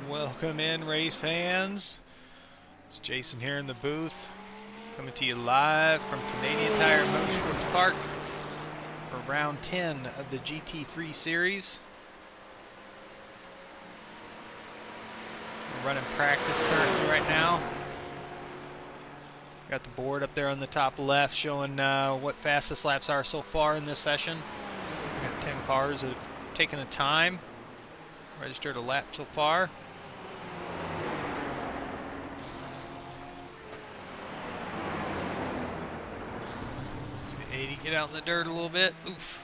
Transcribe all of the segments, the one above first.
Welcome in, race fans. It's Jason here in the booth, coming to you live from Canadian Tire Motorsports Park for round 10 of the GT3 series. We're running practice currently right now. Got the board up there on the top left showing what fastest laps are so far in this session. We got 10 cars that have taken a time, registered a lap so far. 80, get out in the dirt a little bit. Oof.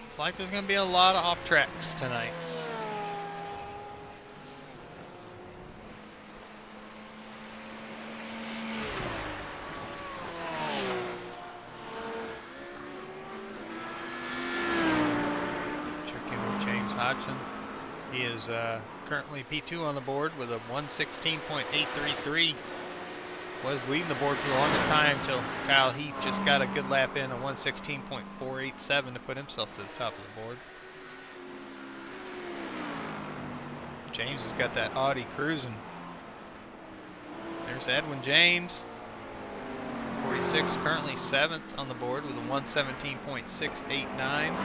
Looks like there's going to be a lot of off tracks tonight. Check in with James Hodgson. He is currently P2 on the board with a 116.833. Was leading the board for the longest time till Kyle Heath just got a good lap in, a 116.487 to put himself to the top of the board. James has got that Audi cruising. There's Edwin James, 46, currently 7th on the board with a 117.689.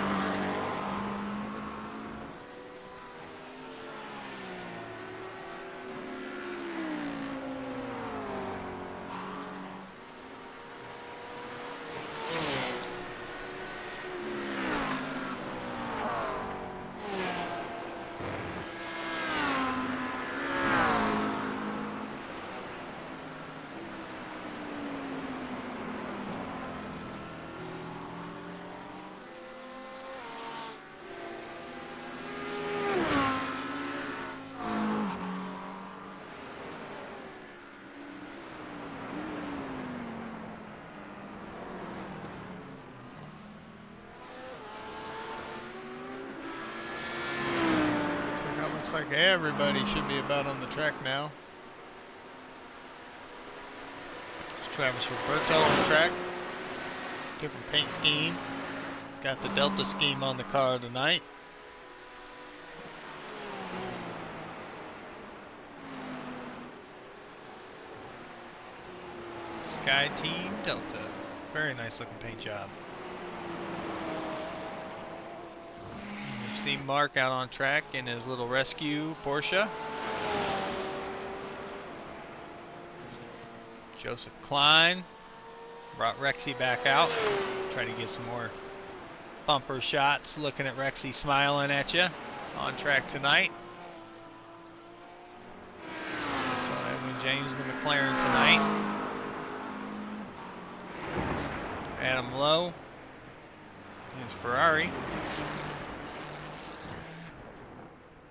Looks like everybody should be about on the track now. It's Travis Roberto on the track. Different paint scheme. Got the Delta scheme on the car tonight. Sky Team Delta. Very nice looking paint job. We've seen Mark out on track in his little rescue Porsche. Joseph Klein brought Rexy back out. Try to get some more bumper shots looking at Rexy smiling at you on track tonight. So Edwin James in the McLaren tonight. Adam Lowe, his Ferrari.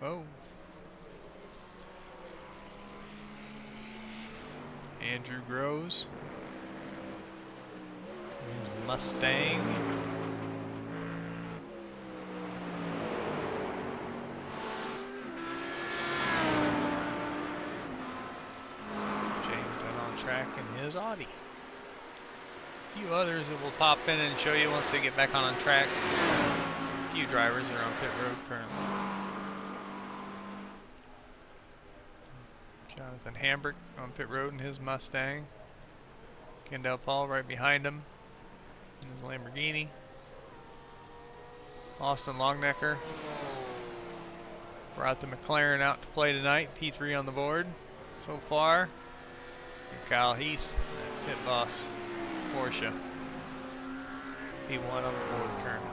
Oh. Andrew Groves. His Mustang. James on track in his Audi. A few others that will pop in and show you once they get back on track. A few drivers that are on pit road currently. Jonathan Hambrick on pit road in his Mustang. Kendall Paul right behind him in his Lamborghini. Austin Longnecker brought the McLaren out to play tonight. P3 on the board so far. And Kyle Heath, pit boss Porsche. P1 on the board currently.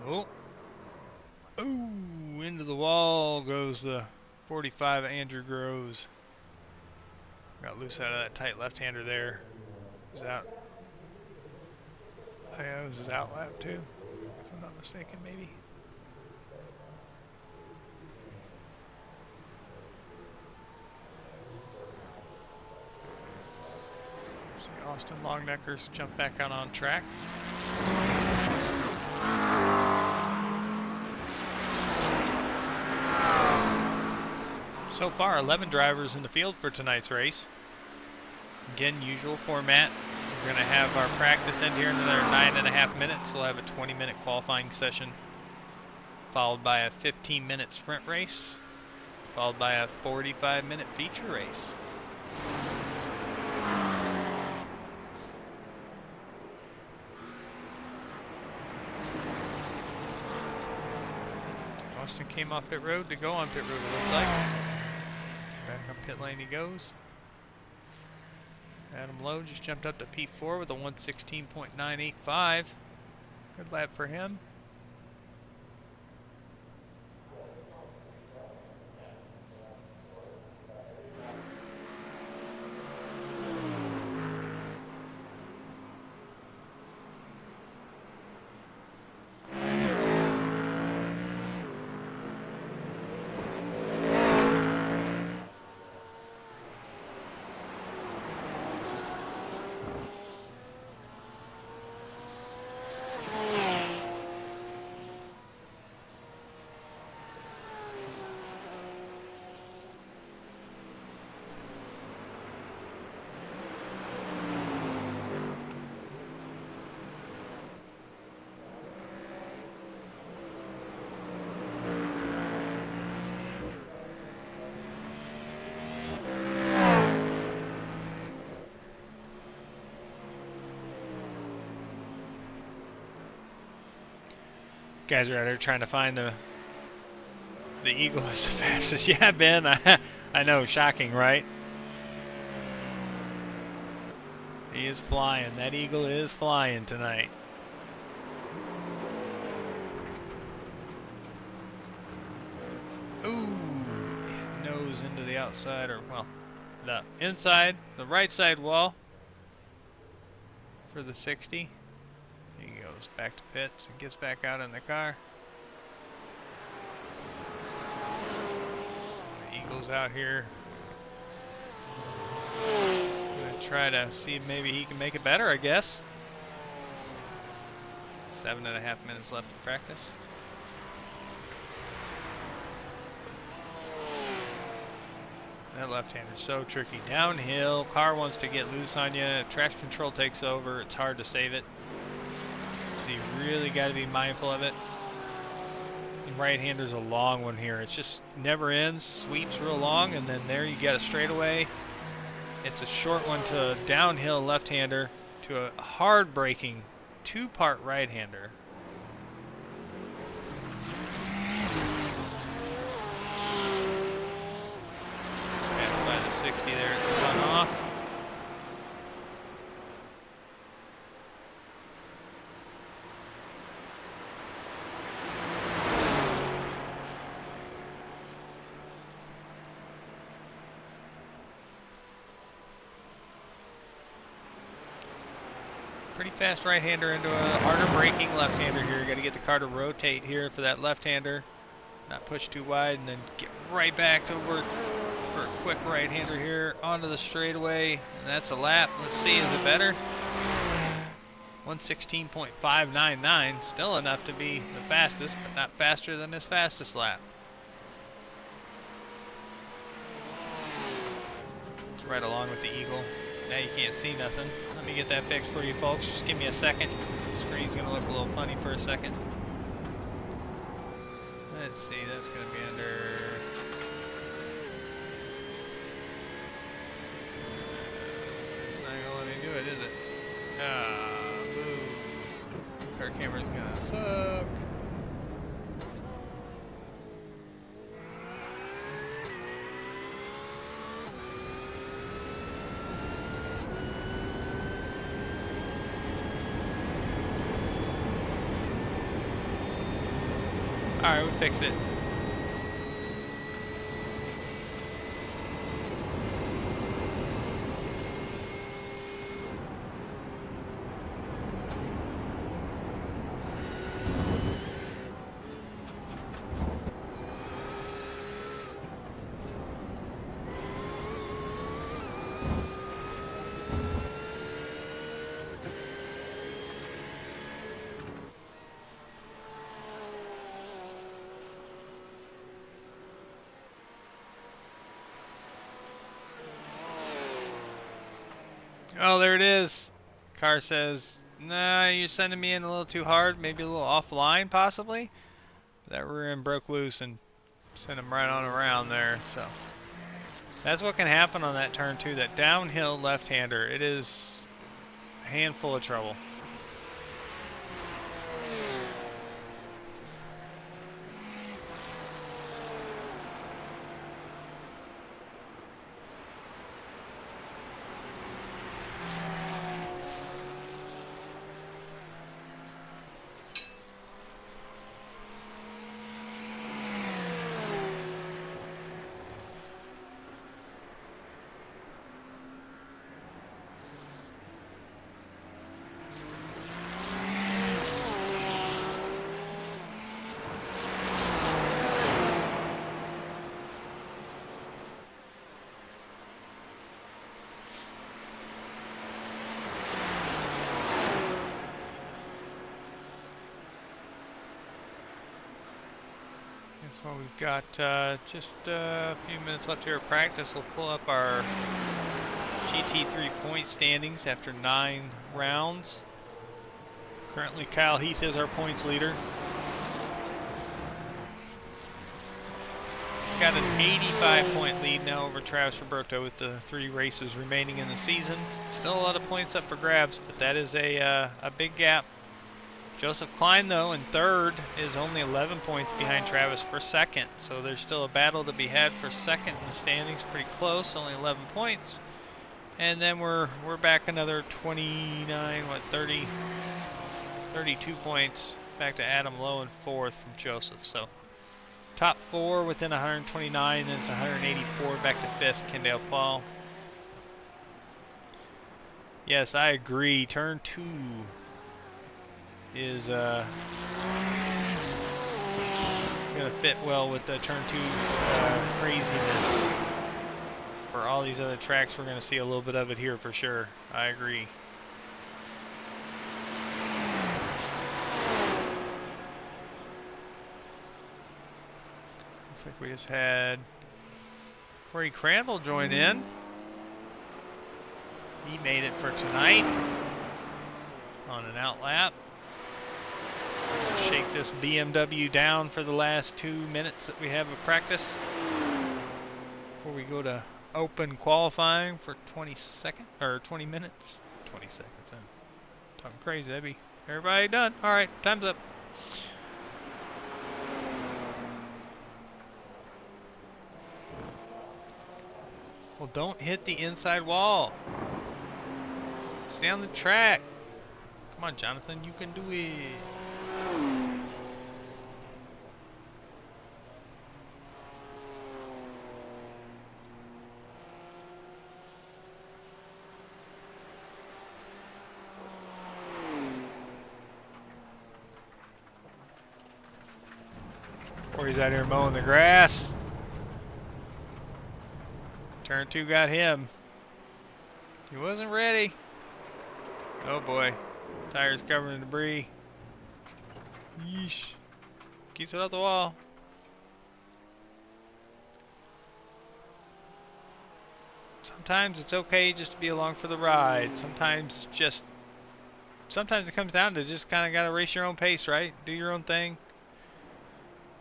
Oh. Ooh, into the wall goes the 45 Andrew Groves. Got loose out of that tight left-hander there. He's out Yeah, this is out lap too, if I'm not mistaken, maybe. See Austin Longnecker's jump back out on track. So far, 11 drivers in the field for tonight's race. Again, usual format. We're going to have our practice end here in another 9.5 minutes. We'll have a 20-minute qualifying session, followed by a 15-minute sprint race, followed by a 45-minute feature race. Austin came off pit road to go on pit road, it looks like. Back on pit lane he goes. Adam Lowe just jumped up to P4 with a 116.985. Good lap for him. Guys are out there trying to find the Eagle is the fastest. Yeah, Ben, I know, shocking, right? He is flying. That Eagle is flying tonight. Ooh, nose into the outside, or well, the inside, the right side wall for the 60. He goes back to pits and gets back out in the car. The Eagle's out here. Gonna try to see if maybe he can make it better, I guess. 7.5 minutes left of practice. That left-hander's so tricky. Downhill, car wants to get loose on you. If traction control takes over, it's hard to save it. So you really got to be mindful of it. And right-hander's a long one here. It's just never ends, sweeps real long, and then there you get a straightaway. It's a short one to a downhill left-hander to a hard-braking two-part right-hander. Passed by the 60 there, it spun off. Pretty fast right-hander into a harder braking left-hander here. You got to get the car to rotate here for that left-hander, not push too wide, and then get right back to work for a quick right-hander here onto the straightaway. And that's a lap. Let's see, is it better? 116.599, still enough to be the fastest, but not faster than his fastest lap. It's right along with the Eagle. Now you can't see nothing. Let me get that fixed for you folks. Just give me a second. The screen's gonna look a little funny for a second. Let's see, that's gonna be under... It's not gonna let me do it, is it? Ah, boo. Car camera's gonna suck. Alright, we fixed it. Oh, there it is. Car says, nah, you're sending me in a little too hard, maybe a little offline possibly. That rear end broke loose and sent him right on around there. So that's what can happen on that turn two, that downhill left-hander. It is a handful of trouble. Well, we've got just a few minutes left here of practice. We'll pull up our GT3 point standings after 9 rounds. Currently, Kyle Heath is our points leader. He's got an 85-point lead now over Travis Roberto with the 3 races remaining in the season. Still a lot of points up for grabs, but that is a big gap. Joseph Klein, though, in third, is only 11 points behind Travis for second. So there's still a battle to be had for second in the standings. Pretty close, only 11 points. And then we're back another 29, 30, 32 points back to Adam Lowe in fourth from Joseph. So top 4 within 129, then it's 184 back to fifth, Kendall Paul. Yes, I agree. Turn 2 is gonna fit well with the turn 2 craziness. For all these other tracks, we're gonna see a little bit of it here for sure. I agree. Looks like we just had Corey Crandall join in. He made it for tonight on an out lap. Shake this BMW down for the last 2 minutes that we have of practice before we go to open qualifying for 20 minutes. 20 seconds. Talking crazy. That'd be everybody done. All right, time's up. Well, don't hit the inside wall. Stay on the track. Come on, Jonathan, you can do it. Or he's out here mowing the grass. Turn 2 got him. He wasn't ready. Oh boy. Tires covered in debris. Yeesh. Keeps it off the wall. Sometimes it's okay just to be along for the ride. Sometimes it comes down to just kind of got to race your own pace, right? Do your own thing.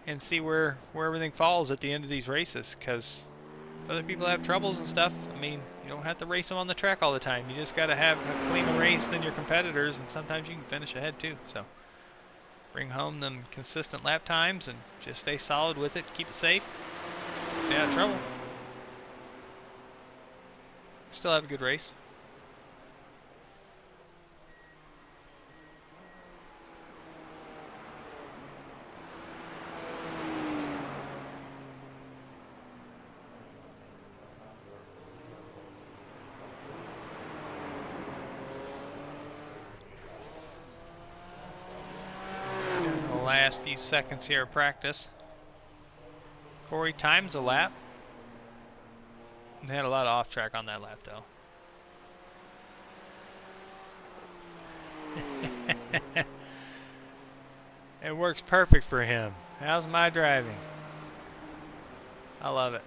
And see where everything falls at the end of these races. Because other people have troubles and stuff. I mean, you don't have to race them on the track all the time. You just got to have a cleaner race than your competitors, and sometimes you can finish ahead too. So bring home them consistent lap times and just stay solid with it. Keep it safe. Stay out of trouble. Still have a good race. Last few seconds here of practice. Corey times a lap. They had a lot of off track on that lap though. It works perfect for him. How's my driving? I love it.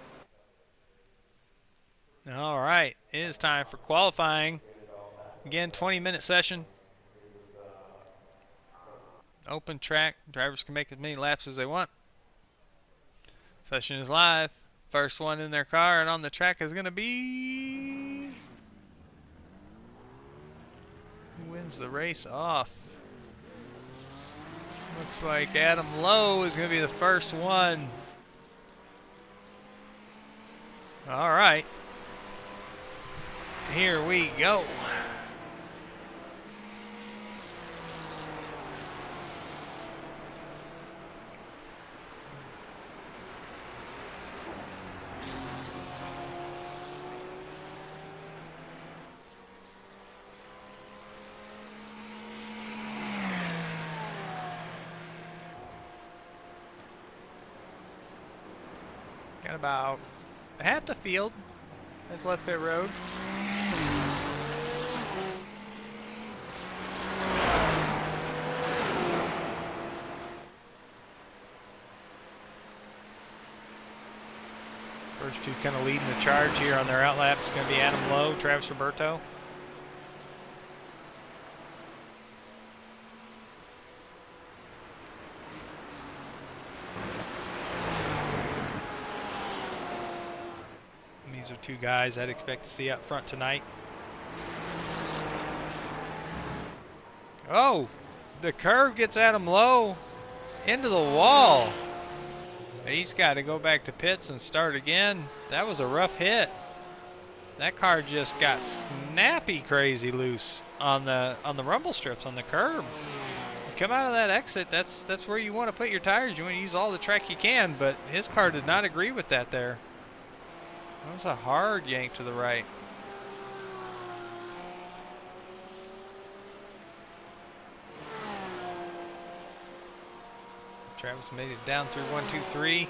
All right, it is time for qualifying. Again, 20-minute session. Open track. Drivers can make as many laps as they want. Session is live. First one in their car and on the track is going to be... Who wins the race off? Looks like Adam Lowe is going to be the first one. All right. Here we go. Got about half the field has left pit road. First two kind of leading the charge here on their outlap is going to be Adam Lowe, Travis Roberto. These are two guys I'd expect to see up front tonight. Oh, the curve gets Adam Lowe into the wall. He's got to go back to pits and start again. That was a rough hit. That car just got snappy crazy loose on the rumble strips on the curb. You come out of that exit, that's where you want to put your tires. You want to use all the track you can, but his car did not agree with that there. That was a hard yank to the right. Travis made it down through 1, 2, 3,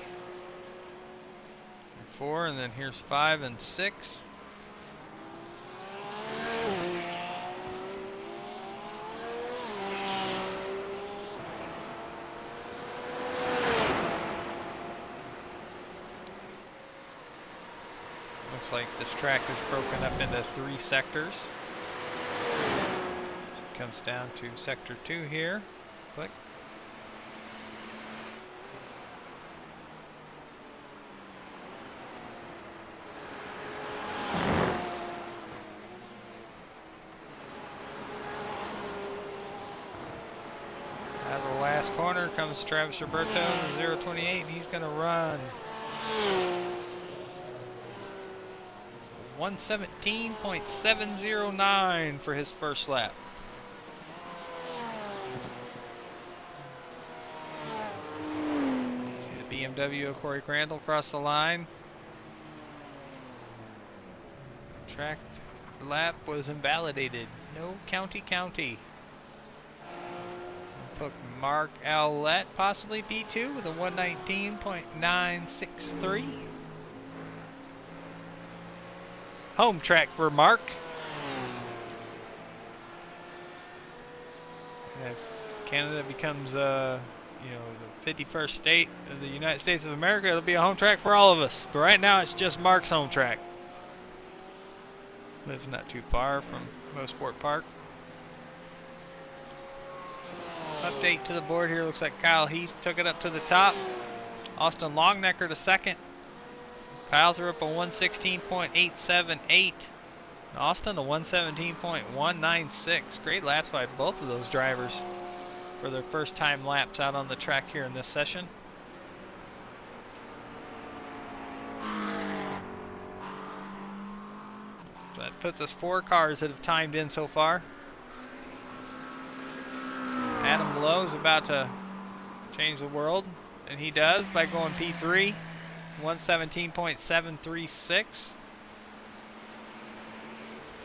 4, and then here's 5 and 6. Looks like this track is broken up into 3 sectors. So it comes down to sector 2 here. Click. Out of the last corner comes Travis Roberto in the 028, and he's going to run 117.709 for his first lap. See the BMW of Corey Crandall across the line. Track lap was invalidated. No county. Put Mark Owlett possibly P2 with a 119.963. Home track for Mark. And if Canada becomes, the 51st state of the United States of America, it'll be a home track for all of us. But right now, it's just Mark's home track. Lives not too far from Motorsport Park. Update to the board here. Looks like Kyle Heath took it up to the top. Austin Longnecker to second. Kyle threw up a 116.878. Austin a 117.196. Great laps by both of those drivers for their first time laps out on the track here in this session. So that puts us 4 cars that have timed in so far. Adam Lowe is about to change the world, and he does by going P3, 117.736.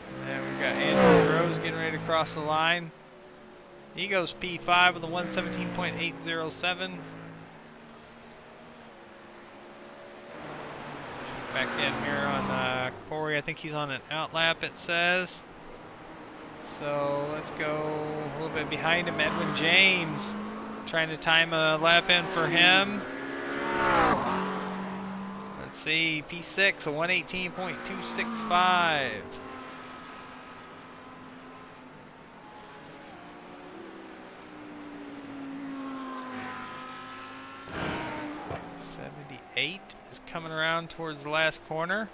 And then we've got Andrew Rose getting ready to cross the line. He goes P5 with a 117.807. Back in here on Corey. I think he's on an outlap, it says. So let's go a little bit behind him. Edwin James trying to time a lap in for him. Let's see, P6, a 118.265. 8 is coming around towards the last corner.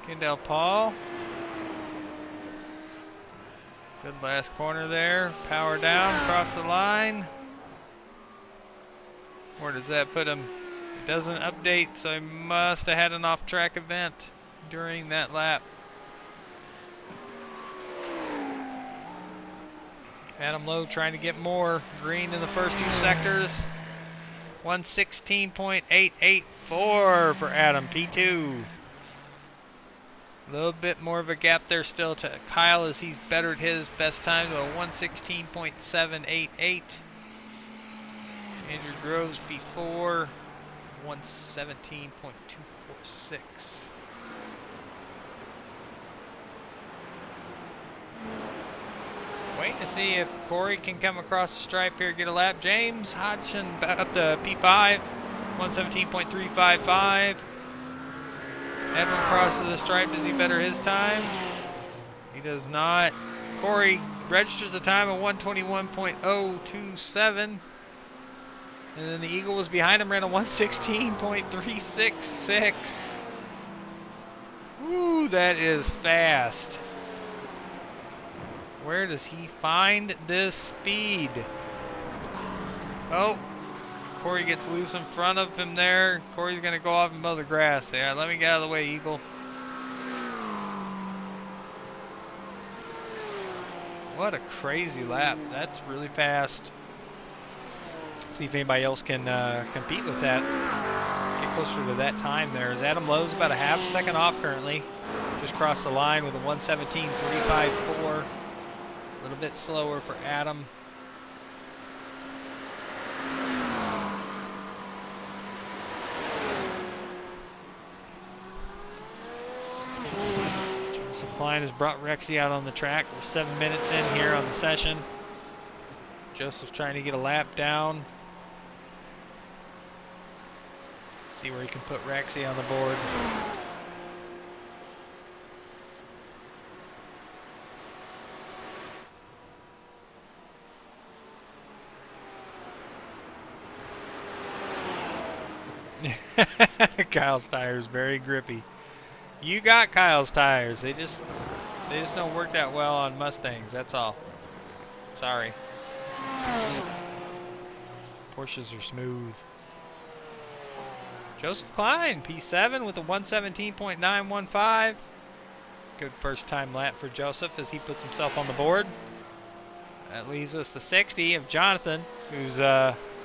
Kendall Paul. Good last corner there. Power down, across the line. Where does that put him? It doesn't update, so he must have had an off-track event during that lap. Adam Lowe trying to get more green in the first two sectors. 116.884 for Adam, P2. A little bit more of a gap there still to Kyle as he's bettered his best time to a 116.788. Andrew Groves P4, 117.246. Waiting to see if Corey can come across the stripe here, get a lap. James Hodgson up to P5, 117.355. Edwin crosses the stripe. Does he better his time? He does not. Corey registers the time of 121.027. And then the Eagle was behind him, ran a 116.366. Woo, that is fast. Where does he find this speed? Oh, Corey gets loose in front of him there. Corey's going to go off and mow the grass there. Let me get out of the way, Eagle. What a crazy lap. That's really fast. See if anybody else can compete with that. Get closer to that time there. As Adam Lowe's about a half second off currently. Just crossed the line with a 117.354. A little bit slower for Adam. Joseph Klein has brought Rexy out on the track. We're 7 minutes in here on the session. Joseph's trying to get a lap down. See where he can put Rexy on the board. Kyle's tires very grippy. You got Kyle's tires. They just don't work that well on Mustangs. That's all. Sorry. Porsches are smooth. Joseph Klein, P7 with a 117.915. Good first time lap for Joseph as he puts himself on the board. That leaves us the 60 of Jonathan, who's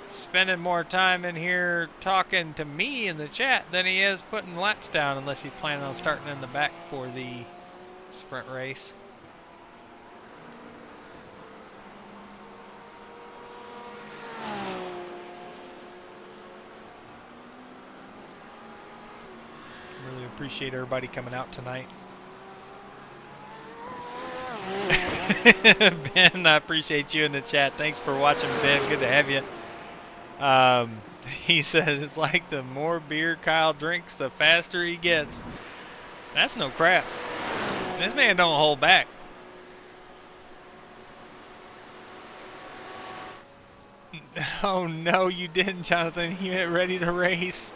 spending more time in here talking to me in the chat than he is putting laps down, unless he's planning on starting in the back for the sprint race. Really appreciate everybody coming out tonight. Ben, I appreciate you in the chat. Thanks for watching, Ben. Good to have you. He says it's like the more beer Kyle drinks, the faster he gets. That's no crap. This man don't hold back. Oh no, you didn't, Jonathan. You get ready to race.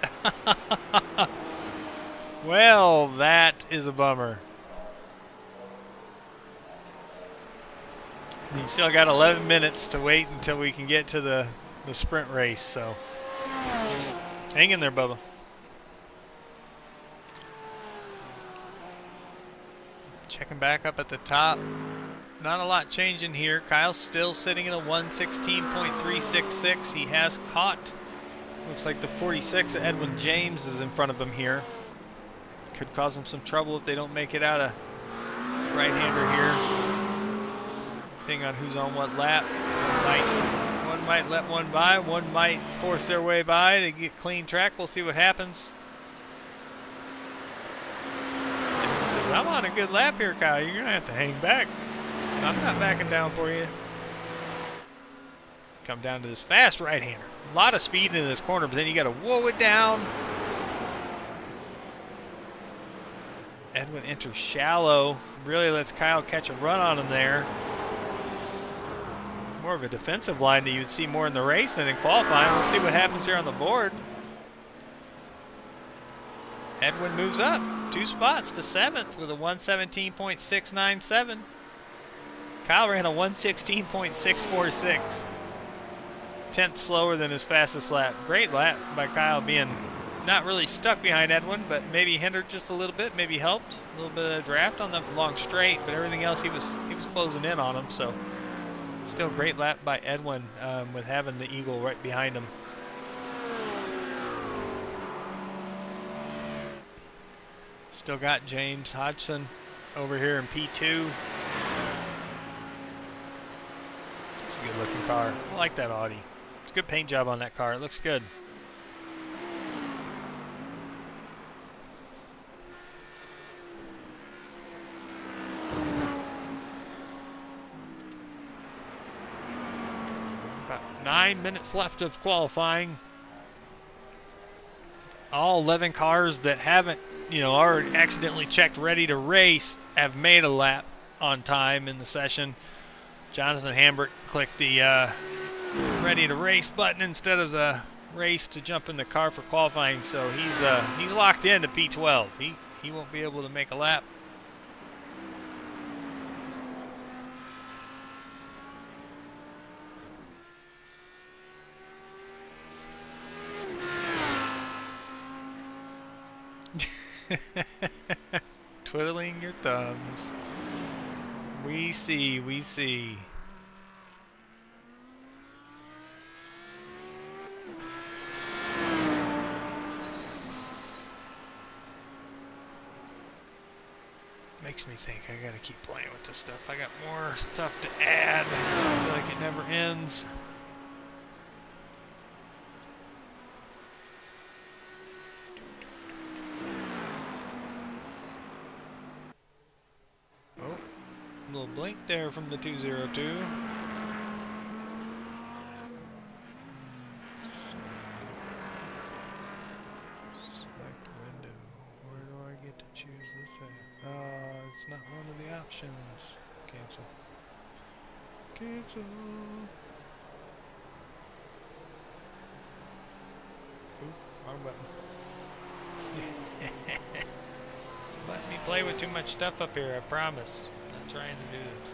Well, that is a bummer. You still got 11 minutes to wait until we can get to the sprint race, so hang in there, Bubba. Checking back up at the top. Not a lot changing here. Kyle's still sitting at a 116.366. He has caught, looks like the 46 of Edwin James is in front of him here. Could cause him some trouble if they don't make it out of right-hander here. Depending on who's on what lap. One might let one by, one might force their way by to get clean track. We'll see what happens. He says, I'm on a good lap here, Kyle. You're going to have to hang back. I'm not backing down for you. Come down to this fast right-hander. A lot of speed in this corner, but then you got to whoa it down. Edwin enters shallow. Really lets Kyle catch a run on him there. More of a defensive line that you would see more in the race than in qualifying. Let's see what happens here on the board. Edwin moves up 2 spots to 7th with a 117.697. Kyle ran a 116.646. 10th slower than his fastest lap. Great lap by Kyle, being not really stuck behind Edwin, but maybe hindered just a little bit, maybe helped. A little bit of draft on the long straight, but everything else he was closing in on him. So still great lap by Edwin with having the Eagle right behind him. Still got James Hodgson over here in P2. It's a good looking car. I like that Audi. It's a good paint job on that car. It looks good. About 9 minutes left of qualifying. All 11 cars that haven't, are accidentally checked ready to race have made a lap on time in the session. Jonathan Hambert clicked the ready to race button instead of the race to jump in the car for qualifying, so he's locked in to P12. He won't be able to make a lap. Twiddling your thumbs. We see. Makes me think I gotta keep playing with this stuff. I got more stuff to add. I feel like it never ends. Oh, a little blink there from the 202. It's not one of the options. Cancel. Oop, wrong button. Let me play with too much stuff up here, I promise. I'm not trying to do this.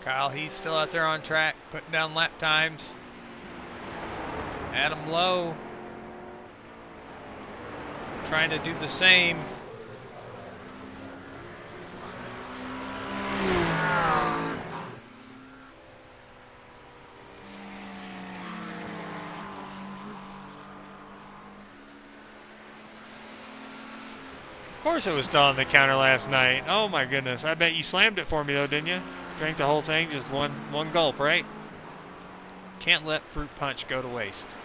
Kyle, he's still out there on track, putting down lap times. Adam Lowe trying to do the same. Of course it was still on the counter last night. Oh my goodness. I bet you slammed it for me though, didn't you? Drank the whole thing, just one gulp, right? Can't let fruit punch go to waste.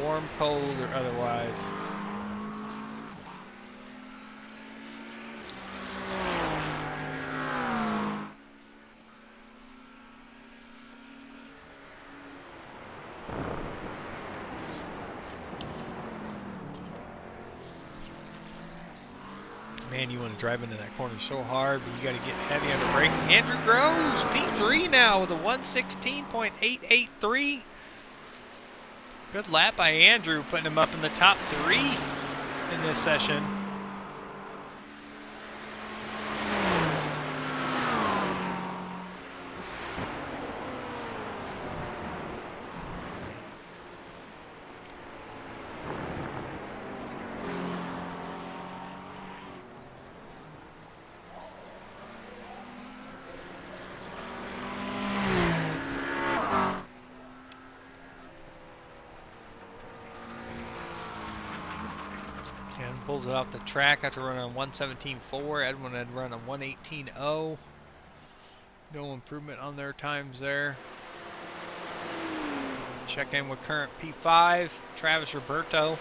Warm, cold, or otherwise. Man, you want to drive into that corner so hard, but you got to get heavy on the brake. Andrew Groves, P3 now with a 116.883. Good lap by Andrew, putting him up in the top 3 in this session. Pulls it off the track after running a 117.4. Edwin had run a 118.0. No improvement on their times there. Check in with current P5, Travis Roberto.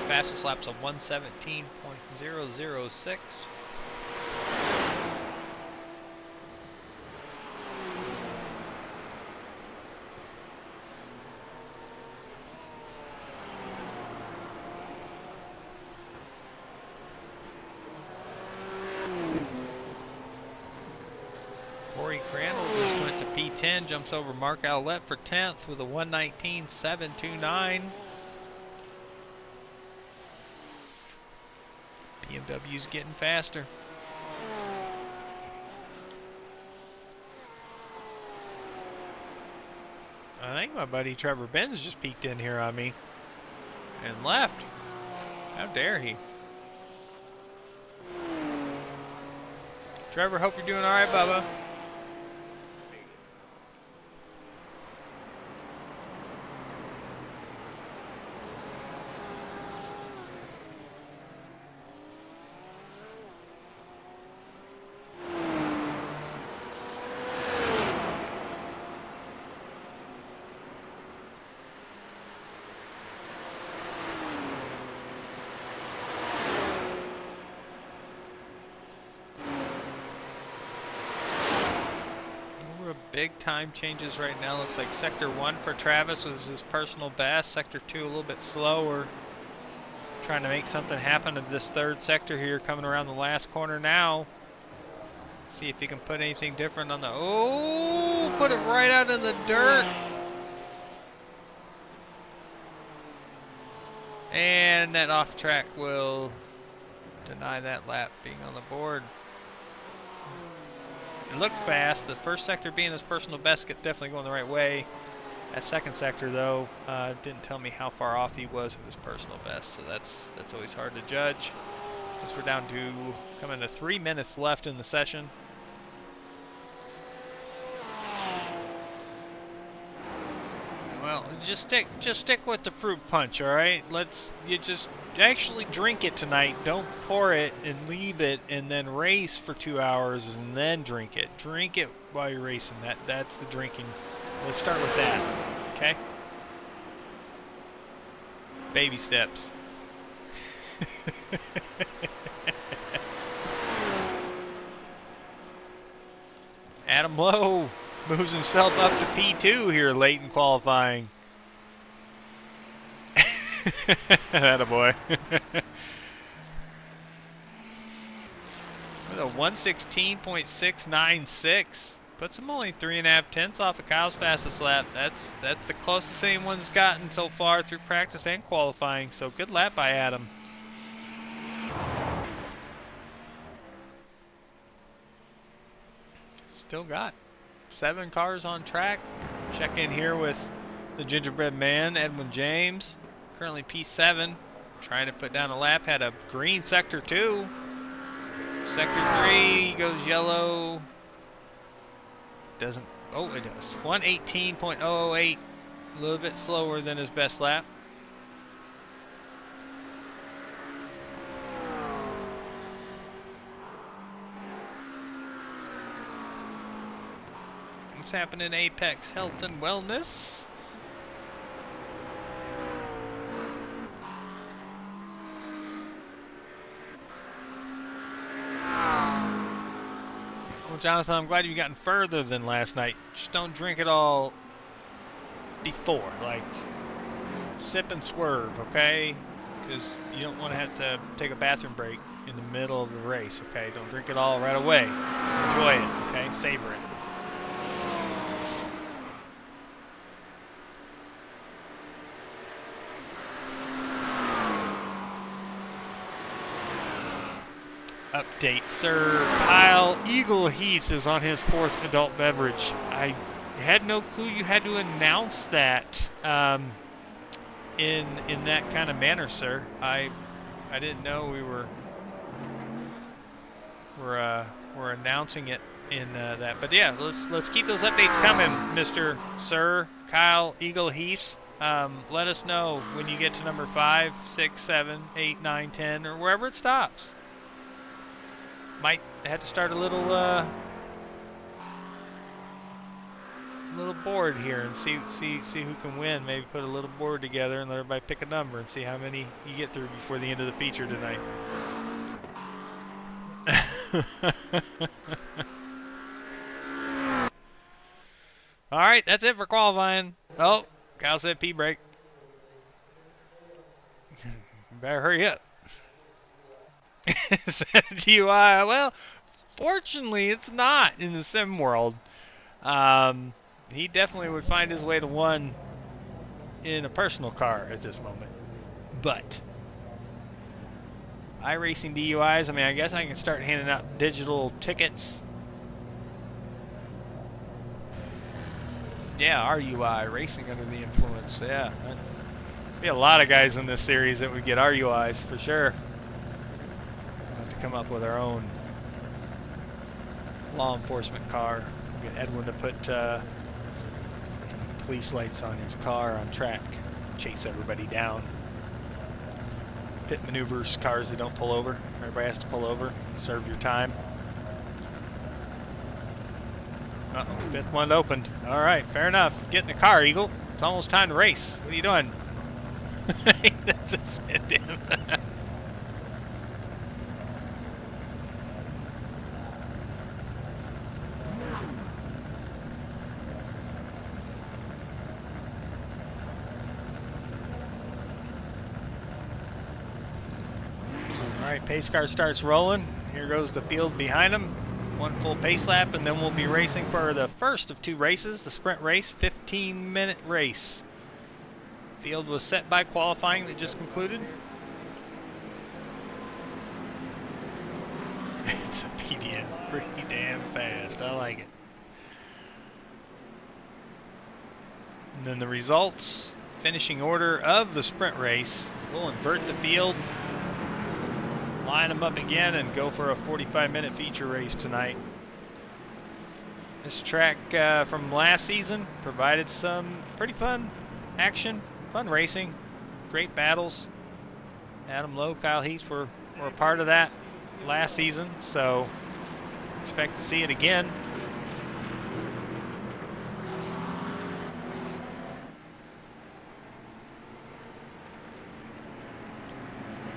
Fastest lap's a 117.006. P10 jumps over Mark Owlett for 10th with a 119.729. BMW's getting faster. I think my buddy Trevor Benz just peeked in here on me and left. How dare he? Trevor, hope you're doing all right, Bubba. Big time changes right now. Looks like sector 1 for Travis was his personal best. Sector 2 a little bit slower. Trying to make something happen in this third sector here, coming around the last corner now. See if he can put anything different on the... Oh, put it right out in the dirt. And that off track will deny that lap being on the board. It looked fast. The first sector being his personal best, definitely going the right way. That second sector, though, didn't tell me how far off he was of his personal best, so that's always hard to judge. As we're down to coming to 3 minutes left in the session. Well, just stick with the fruit punch, all right? You just actually drink it tonight. Don't pour it and leave it and then race for 2 hours and then drink it. Drink it while you're racing. That's the drinking. Let's start with that, okay? Baby steps. Adam Lowe moves himself up to P2 here late in qualifying. Attaboy. With a 116.696. Puts him only 3.5 tenths off of Kyle's fastest lap. That's the closest anyone's gotten so far through practice and qualifying. So good lap by Adam. Still got 7 cars on track. Check in here with the gingerbread man, Edwin James. Currently P7. Trying to put down a lap. Had a green sector 2. Sector 3 goes yellow. Doesn't. Oh, it does. 118.008. A little bit slower than his best lap. What's happening in Apex Health and Wellness? Well, Jonathan, I'm glad you've gotten further than last night. Just don't drink it all before. Like, sip and swerve, okay? Because you don't want to have to take a bathroom break in the middle of the race, okay? Don't drink it all right away. Enjoy it, okay? Savor it. Update, sir. Kyle Eagle Heath is on his 4th adult beverage. I had no clue you had to announce that in that kind of manner, sir. I didn't know we were announcing it in that. But yeah, let's keep those updates coming, Mr. Sir Kyle Eagle Heath. Let us know when you get to number 5, 6, 7, 8, 9, 10, or wherever it stops. Might have to start a little board here and see who can win. Maybe put a little board together and let everybody pick a number and see how many you get through before the end of the feature tonight. All right, that's it for qualifying. Oh, Kyle said P break. Better hurry up. Is that a DUI? Well, fortunately, it's not in the sim world. he definitely would find his way to 1 in a personal car at this moment. But iRacing DUIs, I mean, I guess I can start handing out digital tickets. Yeah, RUI, racing under the influence. Yeah, there'd be a lot of guys in this series that would get RUIs for sure. We'll have to come up with our own law enforcement car. We'll get Edwin to put some police lights on his car on track, chase everybody down. Pit maneuvers, cars that don't pull over. Everybody has to pull over, serve your time. Uh-oh, 5th one opened. All right, fair enough. Get in the car, Eagle. It's almost time to race. What are you doing? That's suspended him. All right, pace car starts rolling. Here goes the field behind him. 1 full pace lap, and then we'll be racing for the first of 2 races, the sprint race, 15-minute race. Field was set by qualifying that just concluded. It's a PDM, pretty damn fast. I like it. And then the results, finishing order of the sprint race. We'll invert the field, line them up again, and go for a 45-minute feature race tonight. This track from last season provided some pretty fun action, fun racing, great battles. Adam Lowe, Kyle Heath were a part of that last season, so expect to see it again.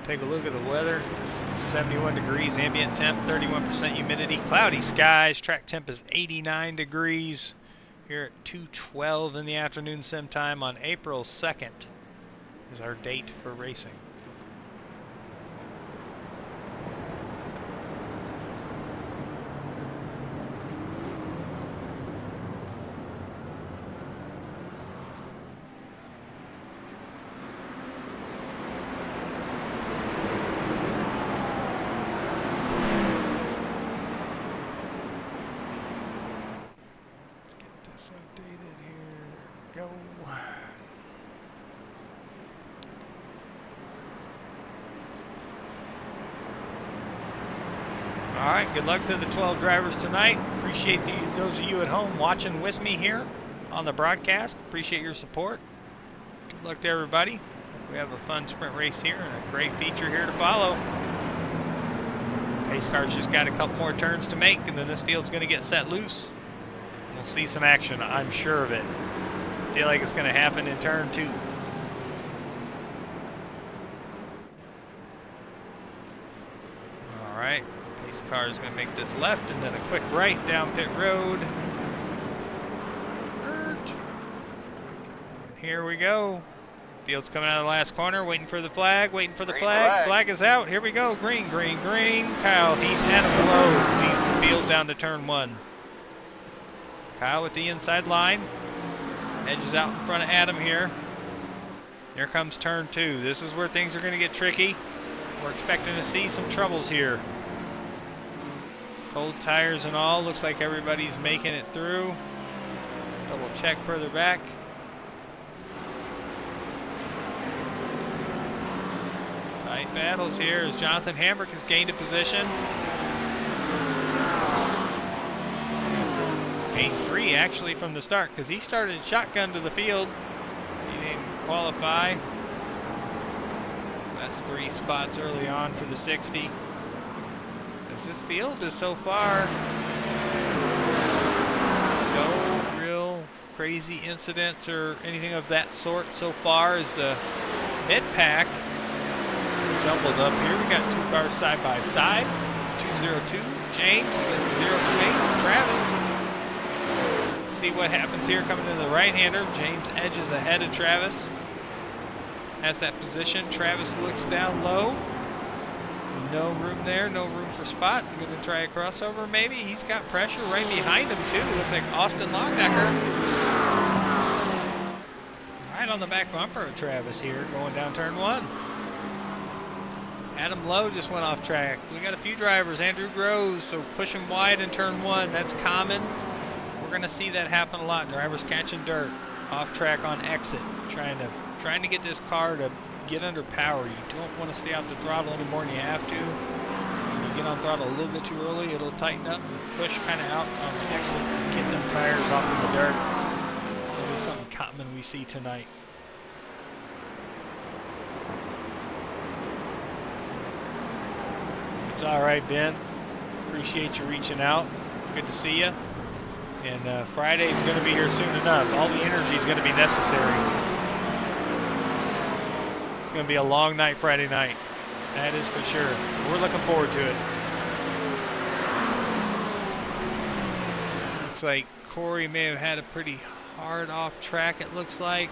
Take a look at the weather. 71 degrees, ambient temp, 31% humidity, cloudy skies. Track temp is 89 degrees here at 2:12 in the afternoon sim time on April 2nd is our date for racing. All right, good luck to the 12 drivers tonight. Appreciate those of you at home watching with me here on the broadcast. Appreciate your support. Good luck to everybody. We have a fun sprint race here and a great feature here to follow. Pace car's just got a couple more turns to make, and then this field's going to get set loose. We'll see some action, I'm sure of it. I feel like it's going to happen in turn 2. All right. This car is going to make this left and then a quick right down pit road. Here we go. Field's coming out of the last corner, waiting for the flag, waiting for the flag. Flag is out. Here we go. Green, green, green. Kyle Heath, Adam Lowe leads the field down to turn 1. Kyle with the inside line. Edges out in front of Adam here. Here comes turn 2. This is where things are going to get tricky. We're expecting to see some troubles here. Cold tires and all. Looks like everybody's making it through. Double check further back. Tight battles here as Jonathan Hambrick has gained a position. Gained 3 actually from the start because he started shotgun to the field. He didn't qualify. That's 3 spots early on for the 60. This field is so far no real crazy incidents or anything of that sort so far as the mid pack jumbled up here. We got 2 cars side by side. 202 James against 028 Travis. See what happens here coming to the right-hander. James edges ahead of Travis. Has that position. Travis looks down low. No room there, no room for spot. I'm going to try a crossover maybe. He's got pressure right behind him too. Looks like Austin Longnecker. Right on the back bumper of Travis here, going down turn 1. Adam Lowe just went off track. We got a few drivers, Andrew Groves, so push him wide in turn 1. That's common. We're going to see that happen a lot. Drivers catching dirt, off track on exit, trying to get this car to get under power. You don't want to stay out the throttle any more than you have to. When you get on throttle a little bit too early, it'll tighten up and push kind of out on the exit and get them tires off in the dirt. That'll be something common we see tonight. It's all right, Ben. Appreciate you reaching out. Good to see you. And Friday's going to be here soon enough. All the energy is going to be necessary. It's going to be a long night Friday night. That is for sure. We're looking forward to it. Looks like Corey may have had a pretty hard off track, it looks like.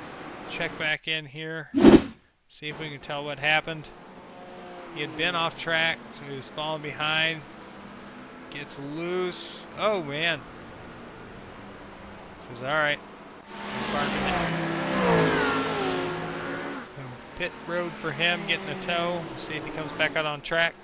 Check back in here. See if we can tell what happened. He had been off track, so he was falling behind. Gets loose. Oh, man. Says, all right. Pit road for him, getting a tow. We'll see if he comes back out on track.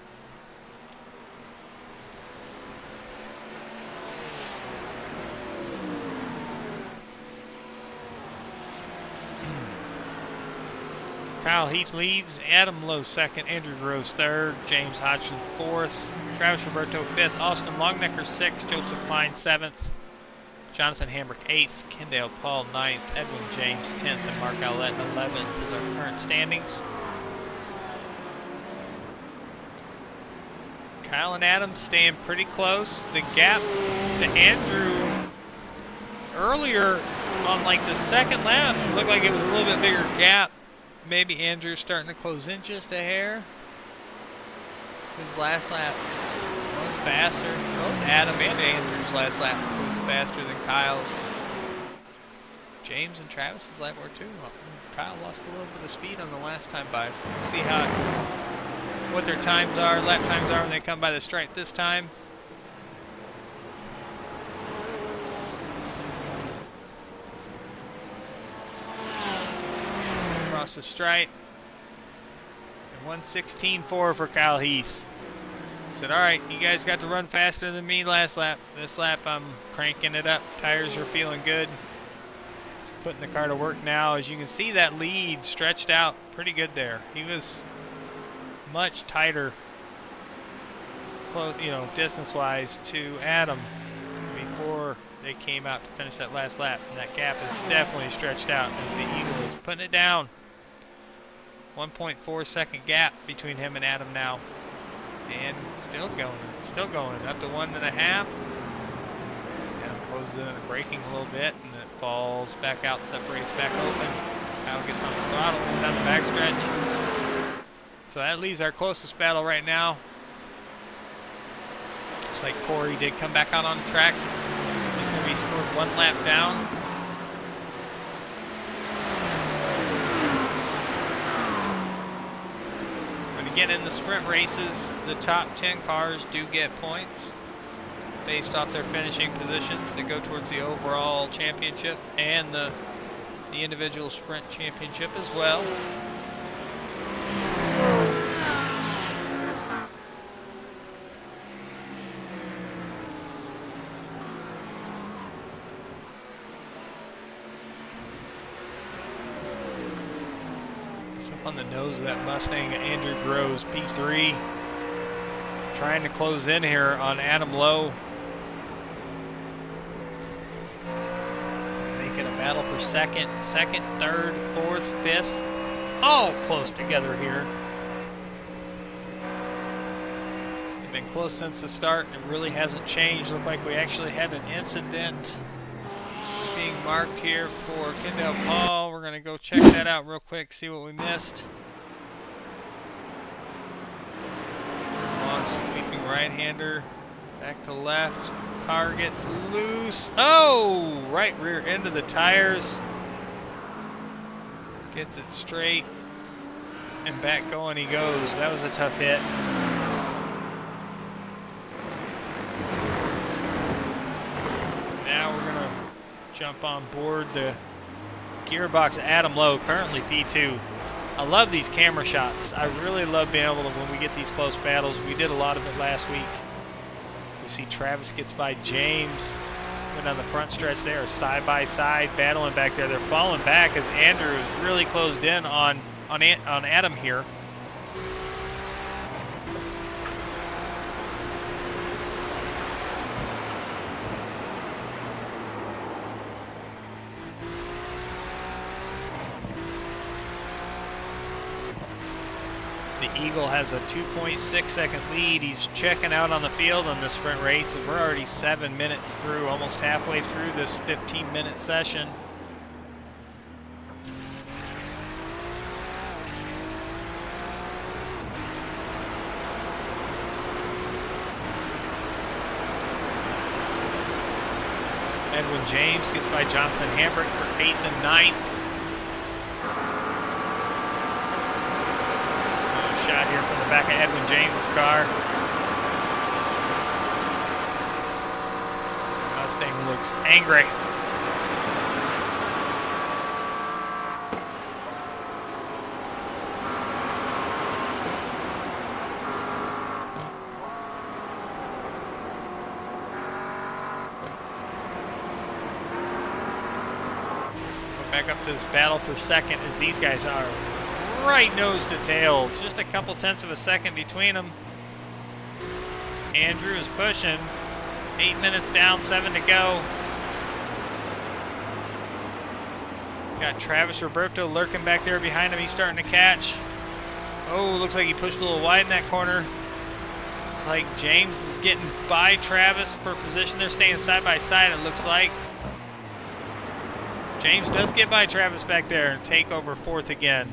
Kyle Heath leads, Adam Lowe second, Andrew Groves third, James Hodgson fourth, Travis Roberto fifth, Austin Longnecker sixth, Joseph Klein seventh, Jonathan Hambrick eighth, Kendall Paul ninth, Edwin James 10th, and Mark Allett 11th is our current standings. Kyle and Adam staying pretty close. The gap to Andrew earlier on like the second lap looked like it was a little bit bigger gap. Maybe Andrew's starting to close in just a hair. His last lap was faster. Both Adam and Andrew's last lap was faster than Kyle's. James and Travis's lap were too. Kyle lost a little bit of speed on the last time by, so we'll see what their times are, lap times are when they come by the stripe this time. Across the stripe. And 1:16.4 for Kyle Heath. Said, all right, you guys got to run faster than me last lap. This lap I'm cranking it up. Tires are feeling good. It's putting the car to work now. As you can see, that lead stretched out pretty good there. He was much tighter, close, distance-wise to Adam before they came out to finish that last lap. And that gap is definitely stretched out as the Eagle is putting it down. 1.4 second gap between him and Adam now. And still going up to 1.5. Adam closes in and braking a little bit, and it falls back out, separates back open. Kyle gets on the throttle and down the backstretch. So that leaves our closest battle right now. Looks like Corey did come back out on track. He's going to be scored 1 lap down. Again, in the sprint races, the top 10 cars do get points based off their finishing positions that go towards the overall championship and the individual sprint championship as well. On the nose of that Mustang, Andrew Groves, P3, trying to close in here on Adam Lowe. Making a battle for second, third, fourth, fifth, all close together here. They've been close since the start. It really hasn't changed. Looked like we actually had an incident being marked here for Kendall Paul. We're going to go check that out real quick, see what we missed. Long sweeping right-hander, back to left. Car gets loose. Oh, right rear end of the tires. Gets it straight and back going he goes. That was a tough hit. now we're going to jump on board the gearbox Adam Lowe, currently P2. I love these camera shots. I really love being able to, when we get these close battles, we did a lot of it last week. We see Travis gets by James. Going on the front stretch there, side by side, battling back there. They're falling back as Andrew is really closed in on Adam here. The Eagle has a 2.6 second lead. He's checking out on the field on the sprint race, and we're already 7 minutes through, almost halfway through this 15-minute session. Edwin James gets by Jonathan Hambrick for 8th and 9th. Shot here from the back of Edwin James's car. Mustang looks angry. We're back up to this battle for second as these guys are right nose to tail, just a couple tenths of a second between them. Andrew is pushing, 8 minutes down, 7 to go. Got Travis Roberto lurking back there behind him. He's starting to catch. Oh, looks like he pushed a little wide in that corner. Looks like James is getting by Travis for position. They're staying side by side, it looks like. James does get by Travis back there and take over 4th again.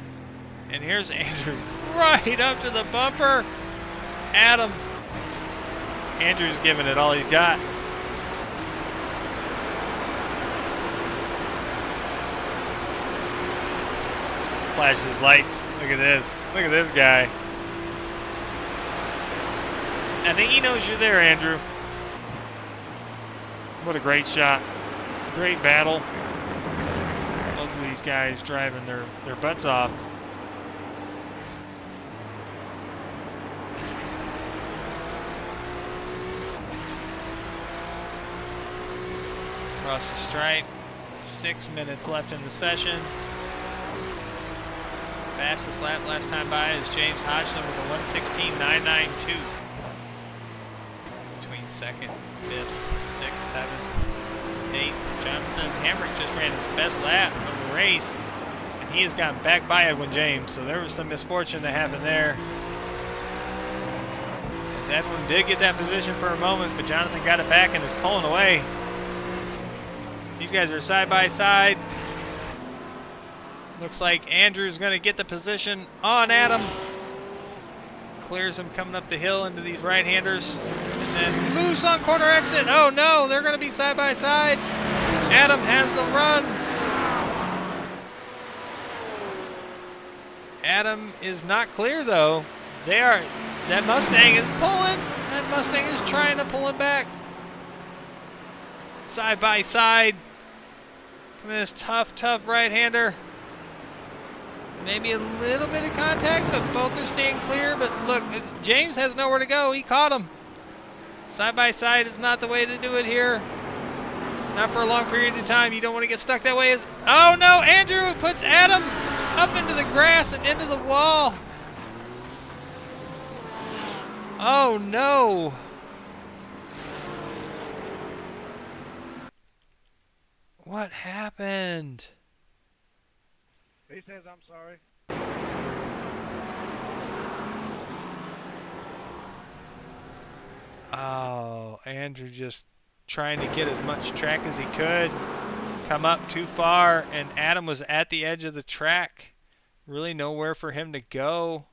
And here's Andrew right up to the bumper. Andrew's giving it all he's got. Flashes his lights. Look at this. Look at this guy. I think he knows you're there, Andrew. What a great shot. Great battle. Both of these guys driving their butts off. Across the stripe, 6 minutes left in the session. Fastest lap last time by is James Hodgson with a 1:16.992. Between 2nd, 5th, 6th, 7th, 8th. Jonathan Hambrick just ran his best lap of the race, and he has gotten back by Edwin James, so there was some misfortune that happened there. As Edwin did get that position for a moment, but Jonathan got it back and is pulling away. These guys are side by side. Looks like Andrew's going to get the position on Adam. Clears him coming up the hill into these right-handers. And then loose on corner exit. Oh no, they're going to be side by side. Adam has the run. Adam is not clear though. That Mustang is pulling. That Mustang is trying to pull him back. Side by side. Coming this tough right-hander. Maybe a little bit of contact, but both are staying clear. But look, James has nowhere to go. He caught him. Side by side is not the way to do it here. Not for a long period of time. You don't want to get stuck that way. Oh no, Andrew puts Adam up into the grass and into the wall. Oh no. What happened? He says, I'm sorry. Oh, Andrew just trying to get as much track as he could. Come up too far, and Adam was at the edge of the track. Really nowhere for him to go.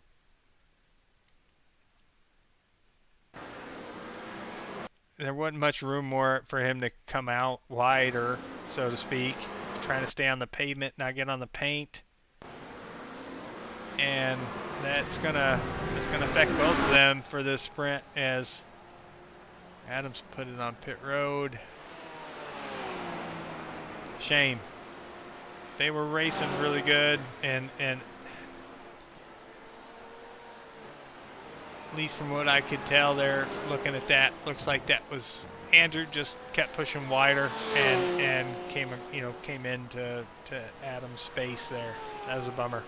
There wasn't much room more for him to come out wider, so to speak. Trying to stay on the pavement, not get on the paint. And that's gonna affect both of them for this sprint as Adams put it on pit road. Shame. They were racing really good, and at least from what I could tell there, looking at that, looks like that was Andrew just kept pushing wider and came into Adam's space there. That was a bummer.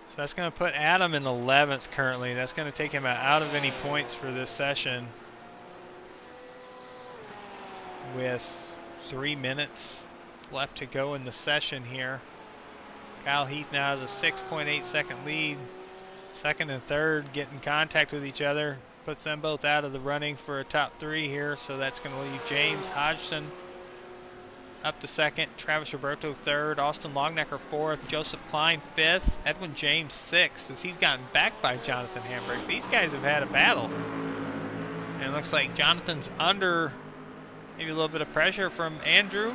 So that's going to put Adam in 11th currently. That's going to take him out of any points for this session with 3 minutes left to go in the session here. Kyle Heath now has a 6.8 second lead. Second and third get in contact with each other. Puts them both out of the running for a top 3 here. So that's going to leave James Hodgson up to second. Travis Roberto third. Austin Longnecker fourth. Joseph Klein fifth. Edwin James sixth, as he's gotten back by Jonathan Hambrick. These guys have had a battle. And it looks like Jonathan's under maybe a little bit of pressure from Andrew.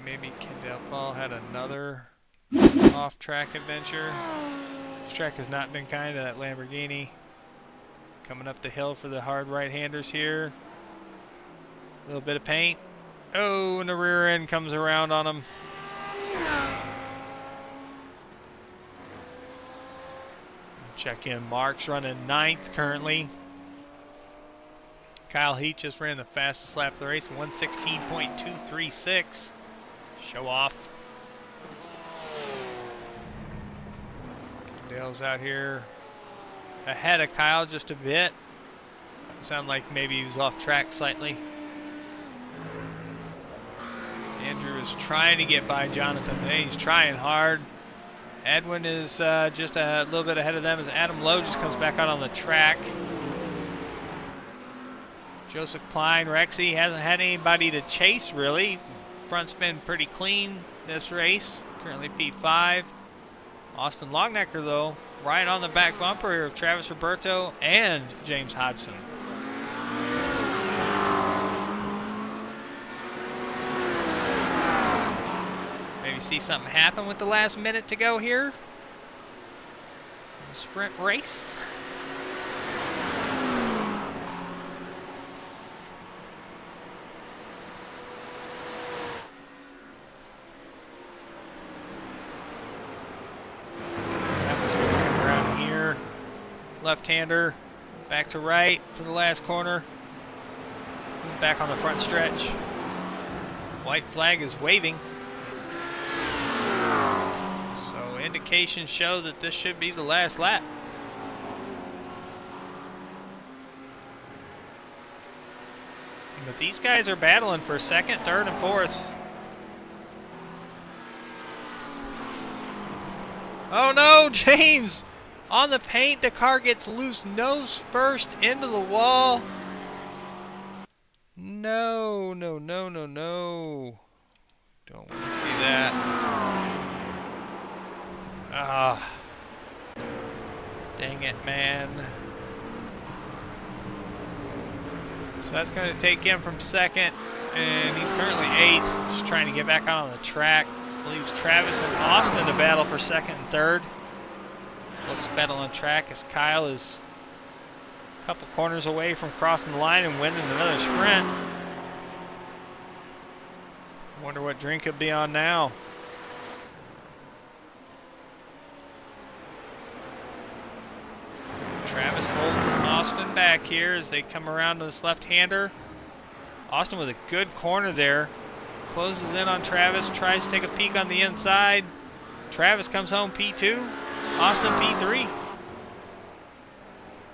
Maybe Kendall Paul had another off-track adventure. This track has not been kind to that Lamborghini. Coming up the hill for the hard right-handers here. A little bit of paint. Oh, and the rear end comes around on him. Check in. Mark's running 9th currently. Kyle Heath just ran the fastest lap of the race, 1:16.236. Show off. Dale's out here ahead of Kyle just a bit. Sound like maybe he was off track slightly. Andrew is trying to get by Jonathan. He's trying hard. Edwin is just a little bit ahead of them as Adam Lowe just comes back out on the track. Joseph Klein, Rexy hasn't had anybody to chase really. Front's been pretty clean this race. Currently P5. Austin Longnecker though, right on the back bumper here of Travis Roberto and James Hodgson. Maybe see something happen with the last minute to go here. Sprint race. Left-hander, back to right for the last corner. Back on the front stretch. White flag is waving. So indications show that this should be the last lap. But these guys are battling for second, third, and fourth. Oh no, James! On the paint, the car gets loose nose first into the wall. No, no, no, no, no. Don't want to see that. Ah. Dang it, man. So that's going to take him from second, and he's currently 8th, just trying to get back out on the track. Leaves Travis and Austin to battle for second and third. Let's battle on track as Kyle is a couple corners away from crossing the line and winning another sprint. Wonder what drink he'll be on now. Travis holding Austin back here as they come around to this left-hander. Austin with a good corner there. Closes in on Travis, tries to take a peek on the inside. Travis comes home P2. Austin P3.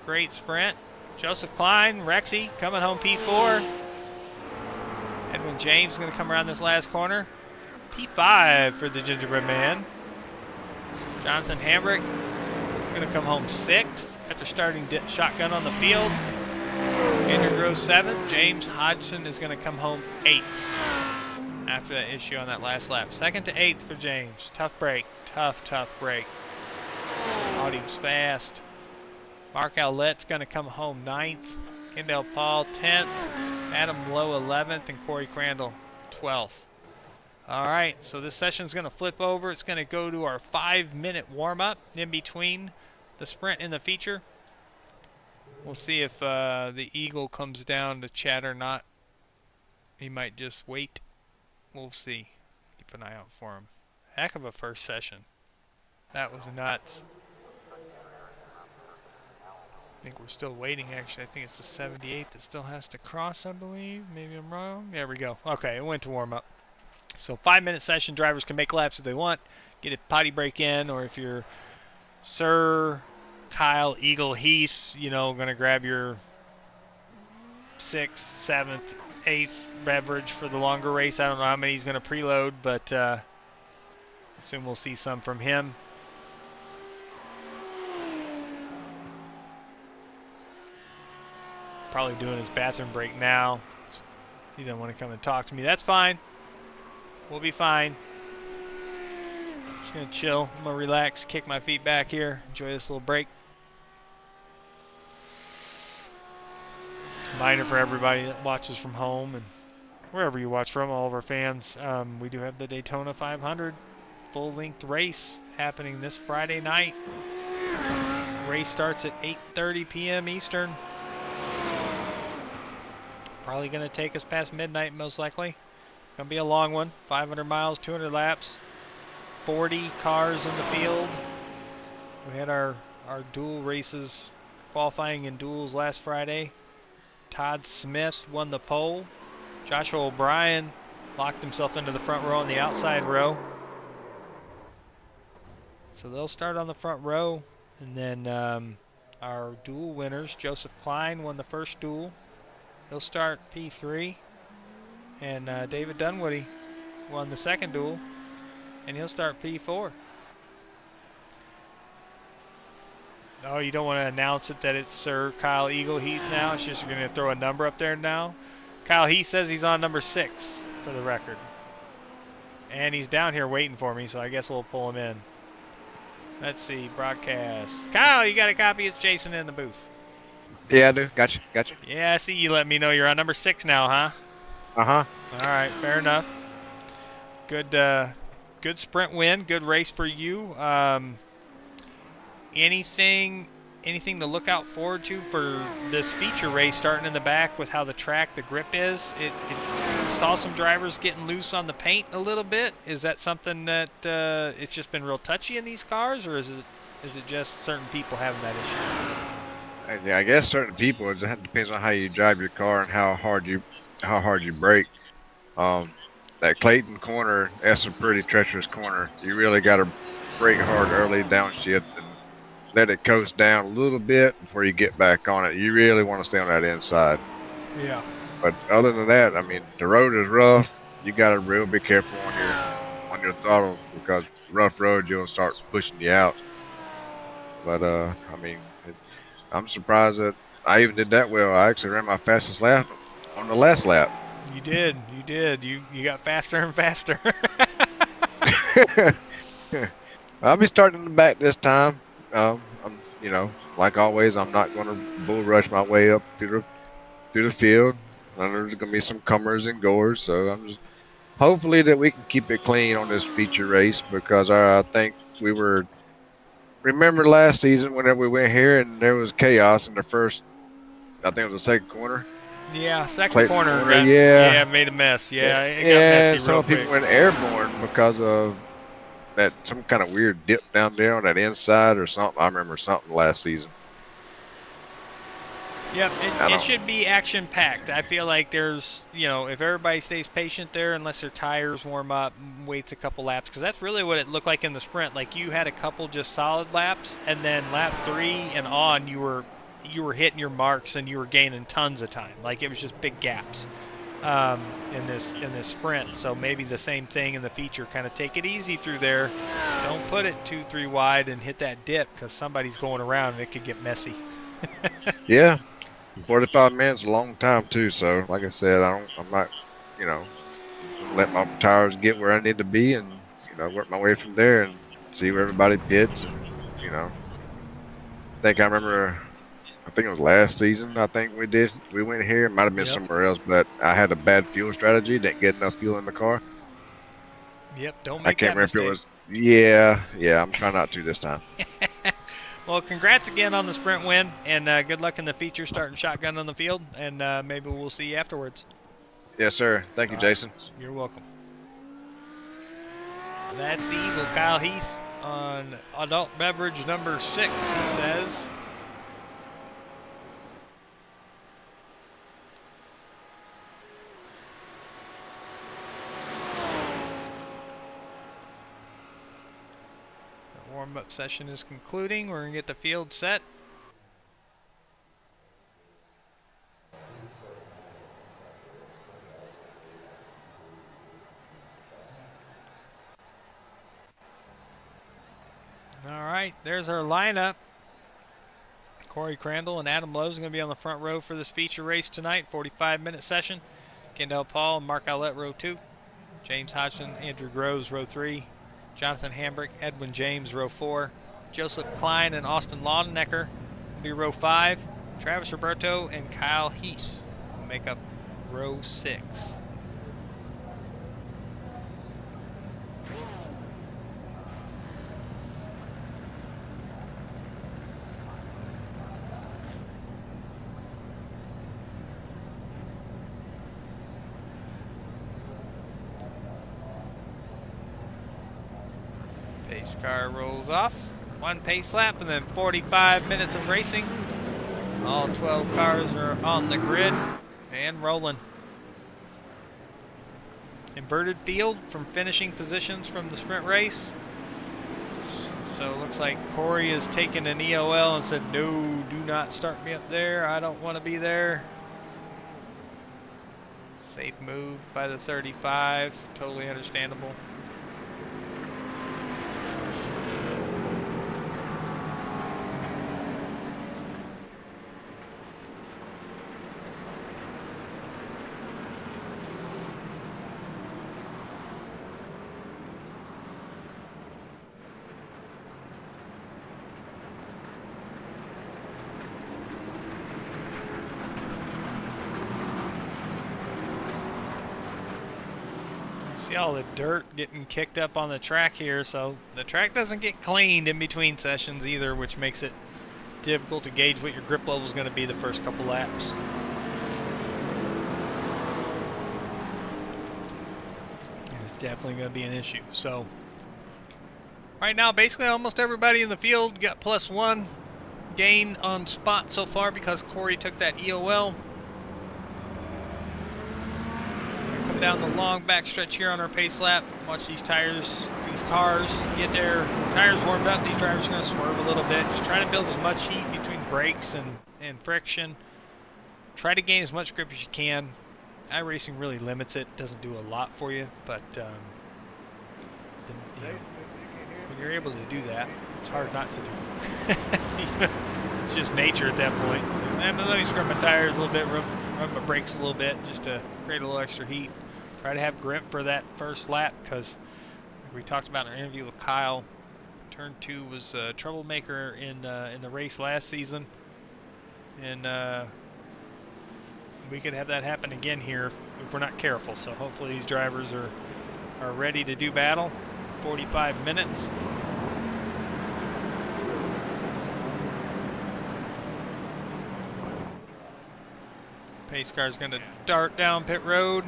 Great sprint. Joseph Klein, Rexy coming home P4. Edwin James is going to come around this last corner. P5 for the Gingerbread Man. Jonathan Hambrick is going to come home 6th after starting shotgun on the field. Andrew Gross 7th. James Hodgson is going to come home 8th after that issue on that last lap. 2nd to 8th for James. Tough break. Tough break. Thought he was fast. Mark Allette's going to come home 9th. Kendall Paul 10th. Adam Lowe 11th. And Corey Crandall 12th. All right, so this session's going to flip over. It's going to go to our 5-minute warm-up in between the sprint in the feature. We'll see if the Eagle comes down to chat or not. He might just wait. We'll see. Keep an eye out for him. Heck of a first session. That was nuts. I think we're still waiting, actually. I think it's the 78 that still has to cross, I believe. Maybe I'm wrong. There we go. Okay, it went to warm up. So 5-minute session, drivers can make laps if they want, get a potty break in, or if you're Sir Kyle Eagle Heath, you know, going to grab your 6th, 7th, 8th beverage for the longer race. I don't know how many he's going to preload, but soon we'll see some from him. Probably doing his bathroom break now. He doesn't want to come and talk to me. That's fine. We'll be fine. Just going to chill. I'm going to relax, kick my feet back here, enjoy this little break. Reminder for everybody that watches from home and wherever you watch from, all of our fans, we do have the Daytona 500 full-length race happening this Friday night. Race starts at 8:30 p.m. Eastern. Probably going to take us past midnight, most likely. It's going to be a long one. 500 miles, 200 laps, 40 cars in the field. We had our dual races qualifying in duels last Friday. Todd Smith won the pole. Joshua O'Brien locked himself into the front row on the outside row. So they'll start on the front row. And then our duel winners, Joseph Klein won the first duel. He'll start P3. And David Dunwoody won the second duel. And he'll start P4. Oh, you don't want to announce it that it's Sir Kyle Eagle Heath now? It's just you're going to throw a number up there now? Kyle Heath says he's on number 6 for the record. And he's down here waiting for me, so I guess we'll pull him in. Let's see, broadcast. Kyle, you got a copy? It's Jason in the booth. Yeah, I do. Gotcha. Yeah, I see you let me know you're on number 6 now, huh? Uh-huh. All right, fair enough. Good sprint win. Good race for you. Anything to look out forward to for this feature race starting in the back with how the track, the grip is? It saw some drivers getting loose on the paint a little bit. Is that something that it's just been real touchy in these cars, or is it just certain people having that issue? Yeah, I guess certain people. It depends on how you drive your car and how hard you brake. That Clayton corner, that's a pretty treacherous corner. You really got to brake hard early, downshift, and let it coast down a little bit before you get back on it. You really want to stay on that inside. Yeah. But other than that, I mean, the road is rough. You got to really be careful on your throttle, because rough road, you'll start pushing you out. But I mean, I'm surprised that I even did that well. I actually ran my fastest lap on the last lap. You did. You got faster and faster. I'll be starting in the back this time. You know, like always, I'm not going to bull rush my way up through the field. I know there's going to be some comers and goers, so I'm just hopefully that we can keep it clean on this feature race, because I think we were. Remember last season whenever we went here and there was chaos in the first, I think it was the second corner. Yeah, second Clayton corner. Yeah, made a mess. Yeah, it got yeah. messy Some real quick. people went airborne because of that, some kind of weird dip down there on that inside or something. I remember something last season. Yep, it should be action-packed. I feel like there's, if everybody stays patient there, unless their tires warm up, waits a couple laps, because that's really what it looked like in the sprint. Like, you had a couple just solid laps, and then lap 3 and on, you were hitting your marks and you were gaining tons of time. Like, it was just big gaps in this sprint. So maybe the same thing in the feature. Kind of take it easy through there. Don't put it 2-3 wide and hit that dip, because somebody's going around and it could get messy. Yeah. 45 minutes is a long time too, so like I said, I'm not, let my tires get where I need to be, and work my way from there and see where everybody pits. And, I think I remember, I think it was last season. I think we went here. It might have been somewhere else, but I had a bad fuel strategy. Didn't get enough fuel in the car. Yep, don't make that mistake. I can't remember if it was. Yeah. I'm trying not to this time. Well, congrats again on the sprint win, and good luck in the feature starting shotgun on the field, and maybe we'll see you afterwards. Yes, sir. Thank you, All right. Jason. You're welcome. That's the Eagle, Kyle Heath on adult beverage number 6, he says. The warm-up session is concluding. We're going to get the field set. All right, there's our lineup. Corey Crandall and Adam Lowe's going to be on the front row for this feature race tonight, 45-minute session. Kendall Paul and Mark Allett, row 2. James Hodgson, Andrew Groves, row 3. Jonathan Hambrick, Edwin James, row 4. Joseph Klein and Austin Laudenecker will be row 5. Travis Roberto and Kyle Heath will make up row 6. Pace car rolls off. 1 pace lap and then 45 minutes of racing. All 12 cars are on the grid and rolling. Inverted field from finishing positions from the sprint race. So it looks like Corey has taken an EOL and said, no, do not start me up there. I don't want to be there. Safe move by the 35. Totally understandable. See all the dirt getting kicked up on the track here, so the track doesn't get cleaned in between sessions either, which makes it difficult to gauge what your grip level is going to be the first couple laps. It's definitely going to be an issue. So right now, basically almost everybody in the field got +1 gain on spot so far because Corey took that EOL. Down the long back stretch here on our pace lap. Watch these tires, these cars get their tires warmed up. These drivers are going to swerve a little bit. Just try to build as much heat between brakes and friction. Try to gain as much grip as you can. iRacing really limits it. Doesn't do a lot for you, but when you're able to do that, it's hard not to do. It's just nature at that point. And let me scrub my tires a little bit, run my brakes a little bit just to create a little extra heat. Try to have grip for that first lap because like we talked about in our interview with Kyle, turn 2 was a troublemaker in the race last season, and we could have that happen again here if we're not careful. So hopefully these drivers are ready to do battle. 45 minutes. Pace car is going to dart down pit road.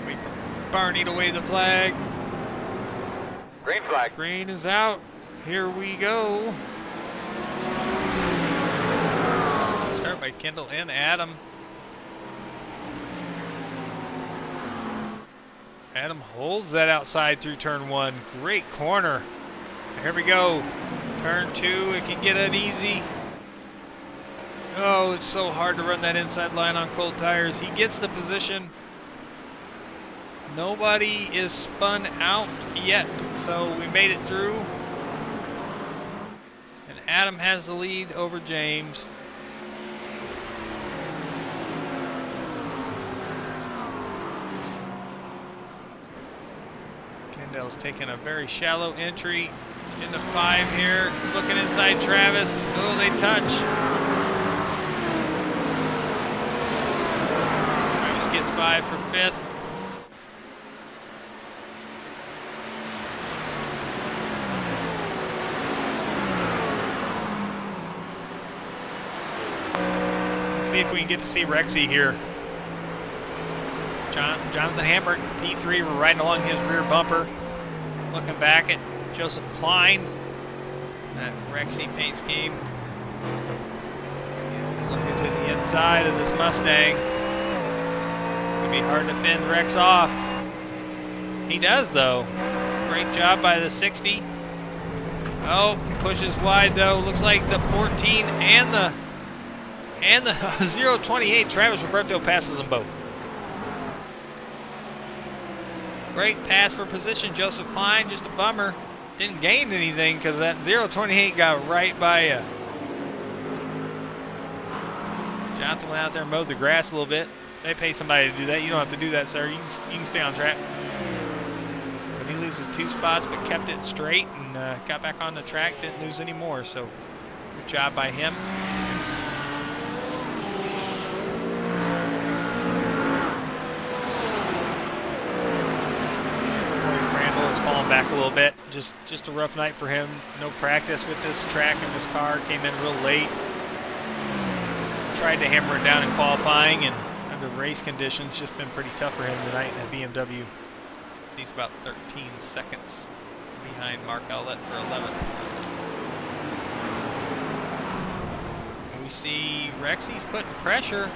Wait for Barney to wave the flag. Green flag. Green is out. Here we go. Start by Kendall and Adam. Adam holds that outside through turn 1. Great corner. Here we go. Turn 2, it can get uneasy. Oh, it's so hard to run that inside line on cold tires. He gets the position. Nobody is spun out yet, so we made it through. And Adam has the lead over James. Kendall's taking a very shallow entry into 5 here. Looking inside Travis. Oh, they touch. Gets 5 for 5th. if we can get to see Rexy here. Jonathan Hamburg, P3, we're riding along his rear bumper. Looking back at Joseph Klein. That Rexy paint scheme. He's looking to the inside of this Mustang. It'd be hard to fend Rex off. He does though. Great job by the 60. Oh, pushes wide though. Looks like the 14 and the 028. Travis Roberto passes them both. Great pass for position, Joseph Klein. Just a bummer. Didn't gain anything because that 028 got right by you. Johnson went out there and mowed the grass a little bit. They pay somebody to do that. You don't have to do that, sir. You can stay on track. But he loses 2 spots, but kept it straight and got back on the track. Didn't lose any more. So good job by him. Falling back a little bit. Just a rough night for him. No practice with this track and this car. Came in real late. Tried to hammer it down in qualifying, and under race conditions, just been pretty tough for him tonight in a BMW. So he's about 13 seconds behind Mark Ellett for 11th. And we see Rexy's putting pressure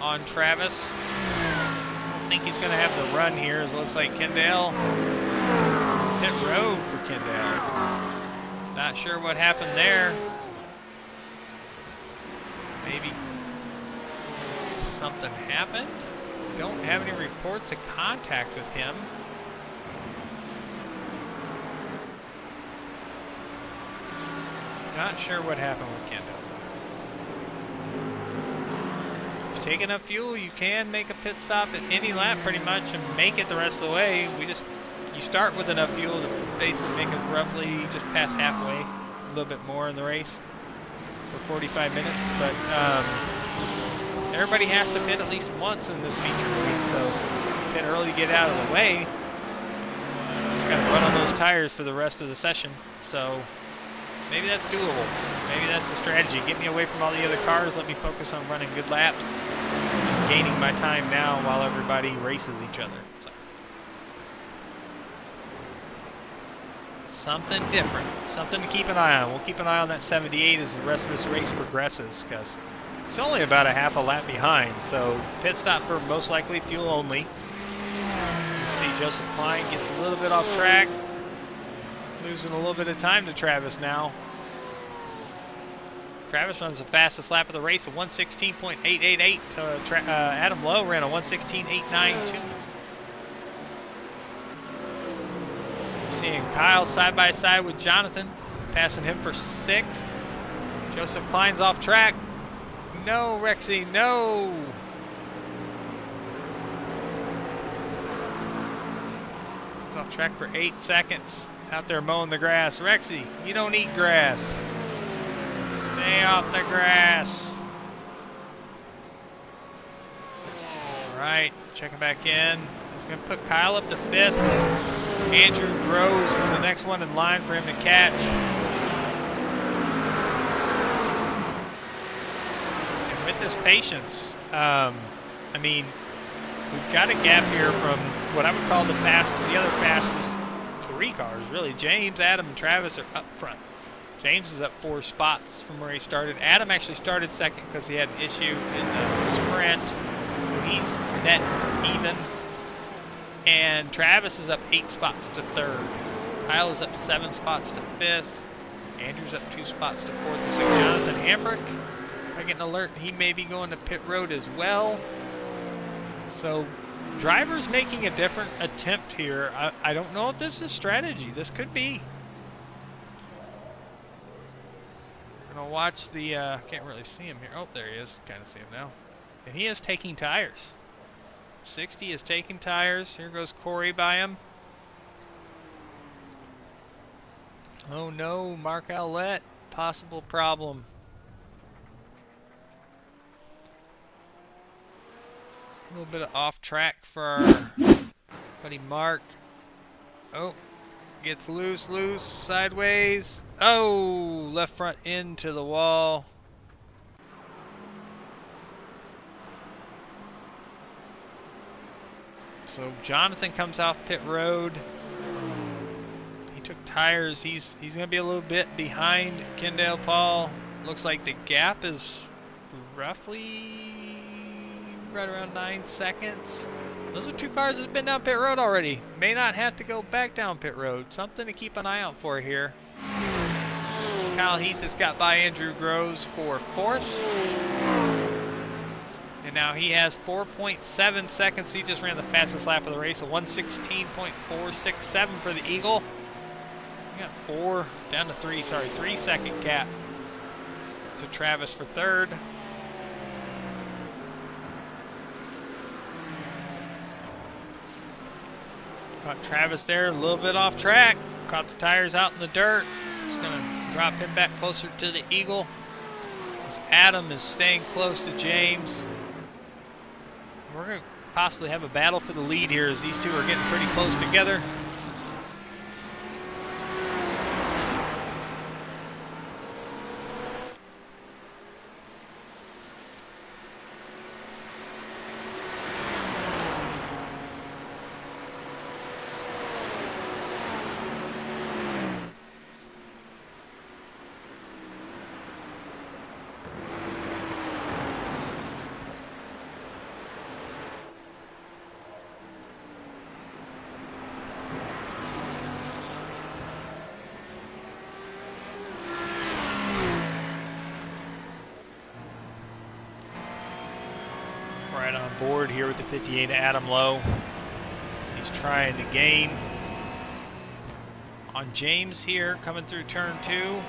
on Travis. I think he's going to have the run here, as it looks like Kendall hit road for Kendall. Not sure what happened there. Maybe something happened. Don't have any reports of contact with him. Not sure what happened with Kendall. Take enough fuel, you can make a pit stop at any lap pretty much and make it the rest of the way. You start with enough fuel to basically make it roughly just past halfway, a little bit more in the race for 45 minutes. But everybody has to pit at least once in this feature race, so pit early, get out of the way. Just got to run on those tires for the rest of the session. So maybe that's doable. Maybe that's the strategy. Get me away from all the other cars. Let me focus on running good laps and gaining my time now while everybody races each other. So, something different. Something to keep an eye on. We'll keep an eye on that 78 as the rest of this race progresses, because it's only about a half a lap behind. So pit stop for most likely fuel only. You see Joseph Klein gets a little bit off track. Losing a little bit of time to Travis now. Travis runs the fastest lap of the race, a 1:16.888. Adam Lowe ran a 1:16.892. Seeing Kyle side by side with Jonathan, passing him for 6th. Joseph Klein's off track. No, Rexy, no. He's off track for 8 seconds. Out there mowing the grass. Rexy, you don't eat grass. Stay off the grass. All right, checking back in. He's going to put Kyle up to 5th. Andrew Rose is the next one in line for him to catch. And with this patience, I mean, we've got a gap here from what I would call the other fastest 3 cars, really. James, Adam, and Travis are up front. James is up 4 spots from where he started. Adam actually started 2nd because he had an issue in the sprint, so he's net even. And Travis is up 8 spots to 3rd. Kyle is up 7 spots to 5th. Andrew's up 2 spots to 4th. Looks like Jonathan Hambrick, I get an alert he may be going to pit road as well. So drivers making a different attempt here. I don't know if this is strategy. This could be. We're going to watch the, can't really see him here. Oh, there he is. Kind of see him now. And he is taking tires. 60 is taking tires. Here goes Corey by him. Oh no, Mark Ellett. Possible problem. A little bit of off track for our buddy Mark. Oh, gets loose, sideways. Oh, left front into the wall. So Jonathan comes off pit road. He took tires. He's going to be a little bit behind Kendall Paul. Looks like the gap is roughly right around 9 seconds. Those are two cars that have been down pit road already. May not have to go back down pit road. Something to keep an eye out for here. Kyle Heath has got by Andrew Groves for 4th. And now he has 4.7 seconds. He just ran the fastest lap of the race, a 1:16.467 for the Eagle. We got 3 second gap to Travis for 3rd. Caught Travis there a little bit off track. Caught the tires out in the dirt. Just going to drop him back closer to the Eagle. As Adam is staying close to James. We're going to possibly have a battle for the lead here as these two are getting pretty close together. Right on board here with the 58 Adam Lowe. He's trying to gain on James here, coming through turn 2.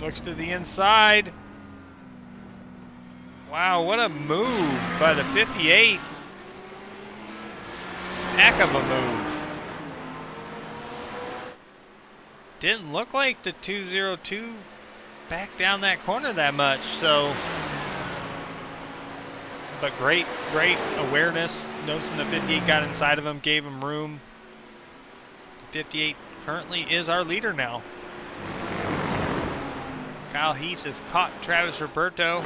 Looks to the inside. Wow, what a move by the 58. Heck of a move. Didn't look like the 202 back down that corner that much, so. But great awareness. Noticing the 58 got inside of him, gave him room. 58 currently is our leader now. Kyle Heath has caught Travis Roberto.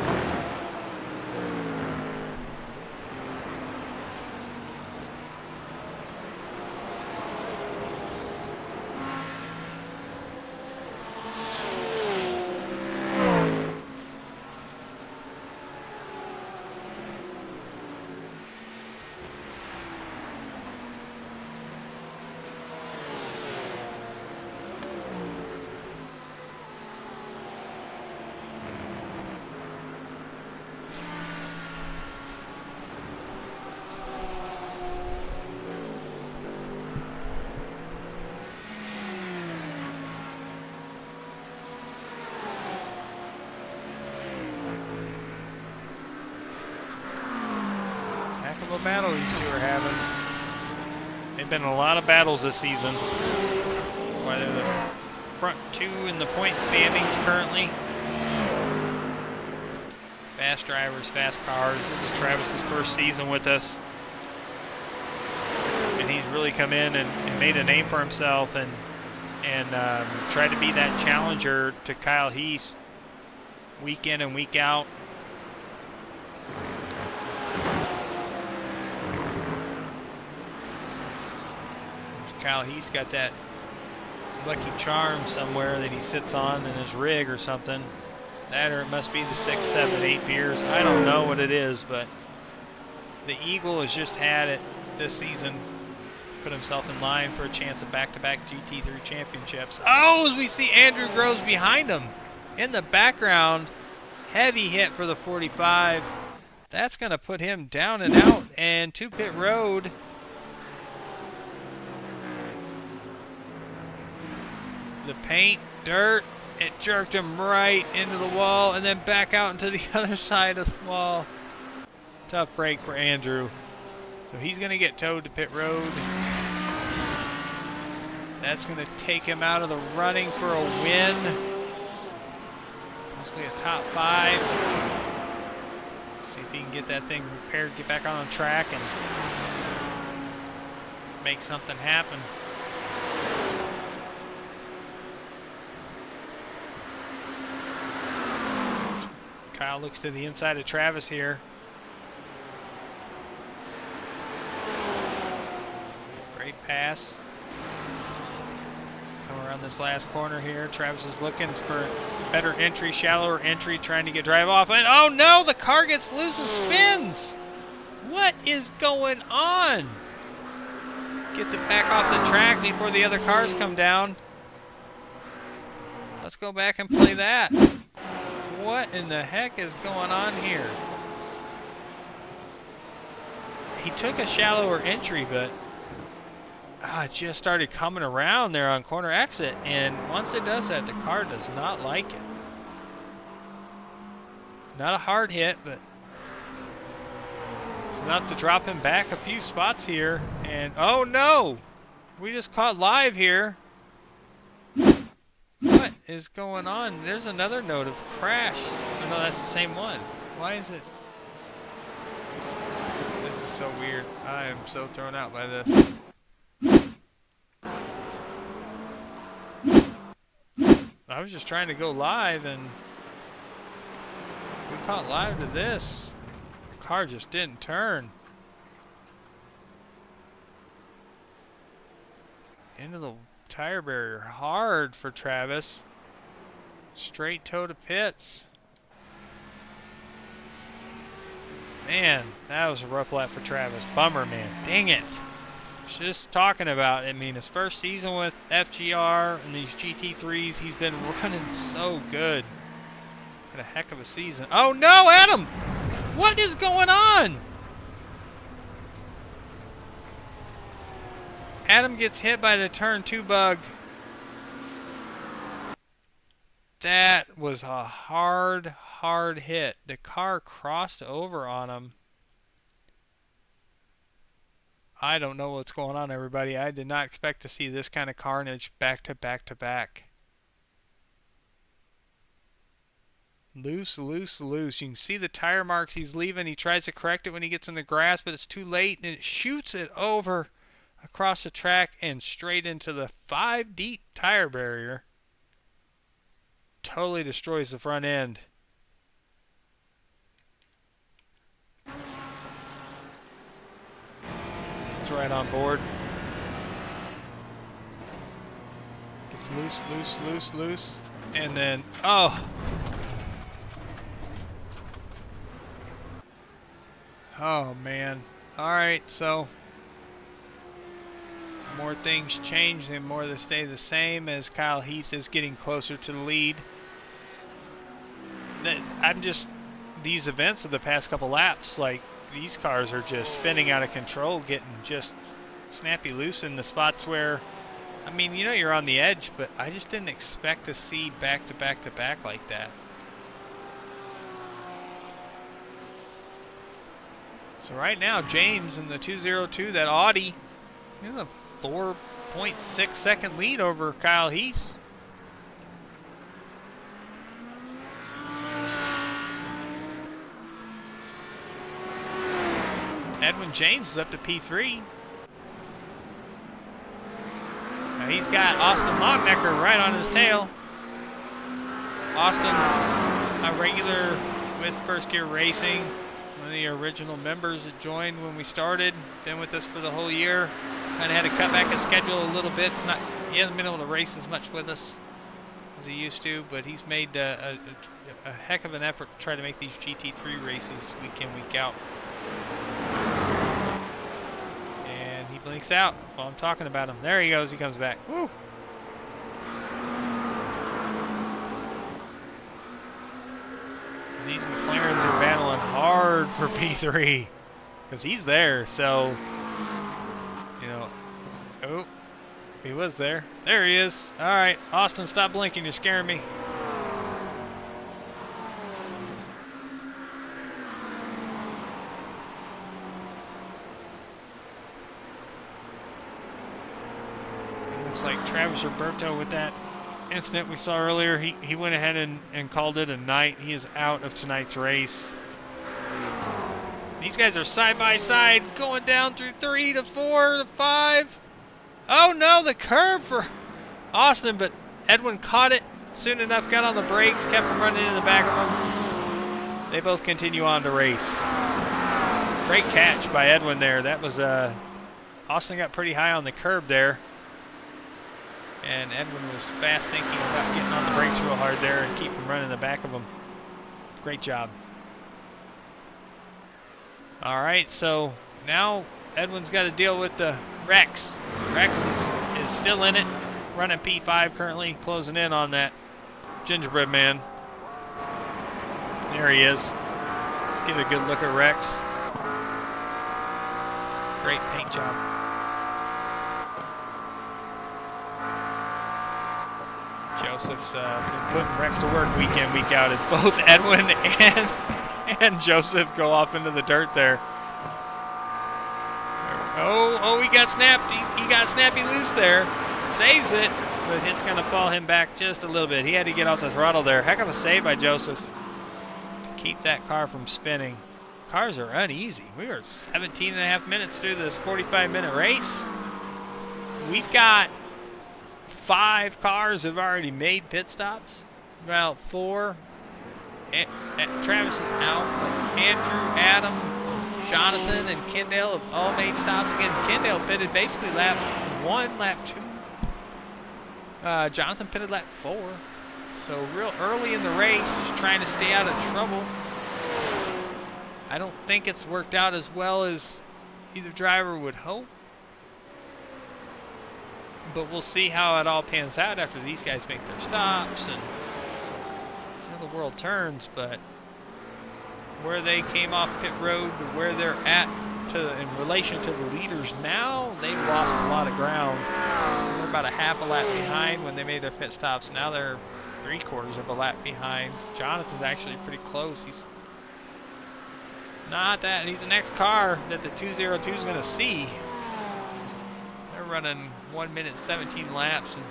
Battle these two are having. They've been in a lot of battles this season. That's why they're the front 2 in the point standings currently. Fast drivers, fast cars. This is Travis's first season with us. And he's really come in and made a name for himself and tried to be that challenger to Kyle Heath week in and week out. Kyle Heath's got that lucky charm somewhere that he sits on in his rig or something. That or it must be the 6, 7, 8 beers. I don't know what it is, but the Eagle has just had it this season. Put himself in line for a chance at back-to-back GT3 championships. Oh, as we see Andrew Groves behind him in the background. Heavy hit for the 45. That's going to put him down and out and to pit road. The paint, dirt, it jerked him right into the wall and then back out into the other side of the wall. Tough break for Andrew. So he's going to get towed to pit road. That's going to take him out of the running for a win. Possibly a top 5. See if he can get that thing repaired, get back on track, and make something happen. Kyle looks to the inside of Travis here. Great pass. Come around this last corner here. Travis is looking for better entry, shallower entry, trying to get drive off. And oh no, the car gets loose and spins. What is going on? Gets it back off the track before the other cars come down. Let's go back and play that. What in the heck is going on here? He took a shallower entry, but it just started coming around there on corner exit, and once it does that, the car does not like it. Not a hard hit, but it's enough to drop him back a few spots here. And oh no, we just caught live here. What is going on? There's another note of crash. Oh, no, that's the same one. Why is it? This is so weird. I am so thrown out by this. I was just trying to go live, and we caught live to this. The car just didn't turn. Into the tire barrier hard for Travis. Straight toe to pits. Man, that was a rough lap for Travis. Bummer, man. Dang it. Just talking about, I mean, his first season with FGR and these GT3s, he's been running so good. Had a heck of a season. Oh no, Adam! What is going on? Adam gets hit by the turn 2 bug. That was a hard hit. The car crossed over on him. I don't know what's going on, everybody. I did not expect to see this kind of carnage back to back to back. Loose. You can see the tire marks he's leaving. He tries to correct it when he gets in the grass, but it's too late, and it shoots it over across the track and straight into the 5 deep tire barrier. Totally destroys the front end. It's right on board. Gets loose. And then, oh man. Alright, so more things change and more they stay the same as Kyle Heath is getting closer to the lead. These events of the past couple laps, like, these cars are just spinning out of control, getting just snappy loose in the spots where, I mean, you know you're on the edge, but I just didn't expect to see back to back to back like that. So right now, James in the 202, that Audi, he's a 4.6 second lead over Kyle Heath. Edwin James is up to P3. Now he's got Austin Longnecker right on his tail. Austin, a regular with First Gear Racing, one of the original members that joined when we started. Been with us for the whole year. Kind of had to cut back his schedule a little bit. He hasn't been able to race as much with us as he used to, but he's made a heck of an effort to try to make these GT3 races week in, week out. And he blinks out while I'm talking about him. There he goes. He comes back. Woo! These McLarens are battling hard for P3 because he's there. So, you know, oh, he was there. There he is. All right, Austin, stop blinking. You're scaring me. Looks like Travis Roberto with that incident we saw earlier, he went ahead and called it a night. He is out of tonight's race. These guys are side by side going down through 3 to 4 to 5. Oh no, the curb for Austin, but Edwin caught it soon enough, got on the brakes, kept from running in the back of him. They both continue on to race. Great catch by Edwin there. That was Austin got pretty high on the curb there. And Edwin was fast thinking about getting on the brakes real hard there and keep from running in the back of him. Great job. All right, so now Edwin's got to deal with the Rex. Rex is still in it, running P5 currently, closing in on that gingerbread man. There he is. Let's get a good look at Rex. Great paint job. Joseph's been putting Rex to work week in, week out as both Edwin and Joseph go off into the dirt there. Oh, he got snapped. He got snappy loose there. Saves it, but it's going to fall him back just a little bit. He had to get off the throttle there. Heck of a save by Joseph to keep that car from spinning. Cars are uneasy. We are 17 and a half minutes through this 45-minute race. We've got 5 cars have already made pit stops. Well, 4. Travis is out. Andrew, Adam, Jonathan, and Kendall have all made stops again. Kendall pitted basically lap 1, lap 2. Jonathan pitted lap 4. So real early in the race, just trying to stay out of trouble. I don't think it's worked out as well as either driver would hope. But we'll see how it all pans out after these guys make their stops and the world turns. But where they came off pit road to where they're at in relation to the leaders now, they've lost a lot of ground. They're about a half a lap behind when they made their pit stops. Now they're 3/4 of a lap behind. Jonathan's actually pretty close. He's not that. He's the next car that the 202 is going to see. They're running 1 minute 17 laps, and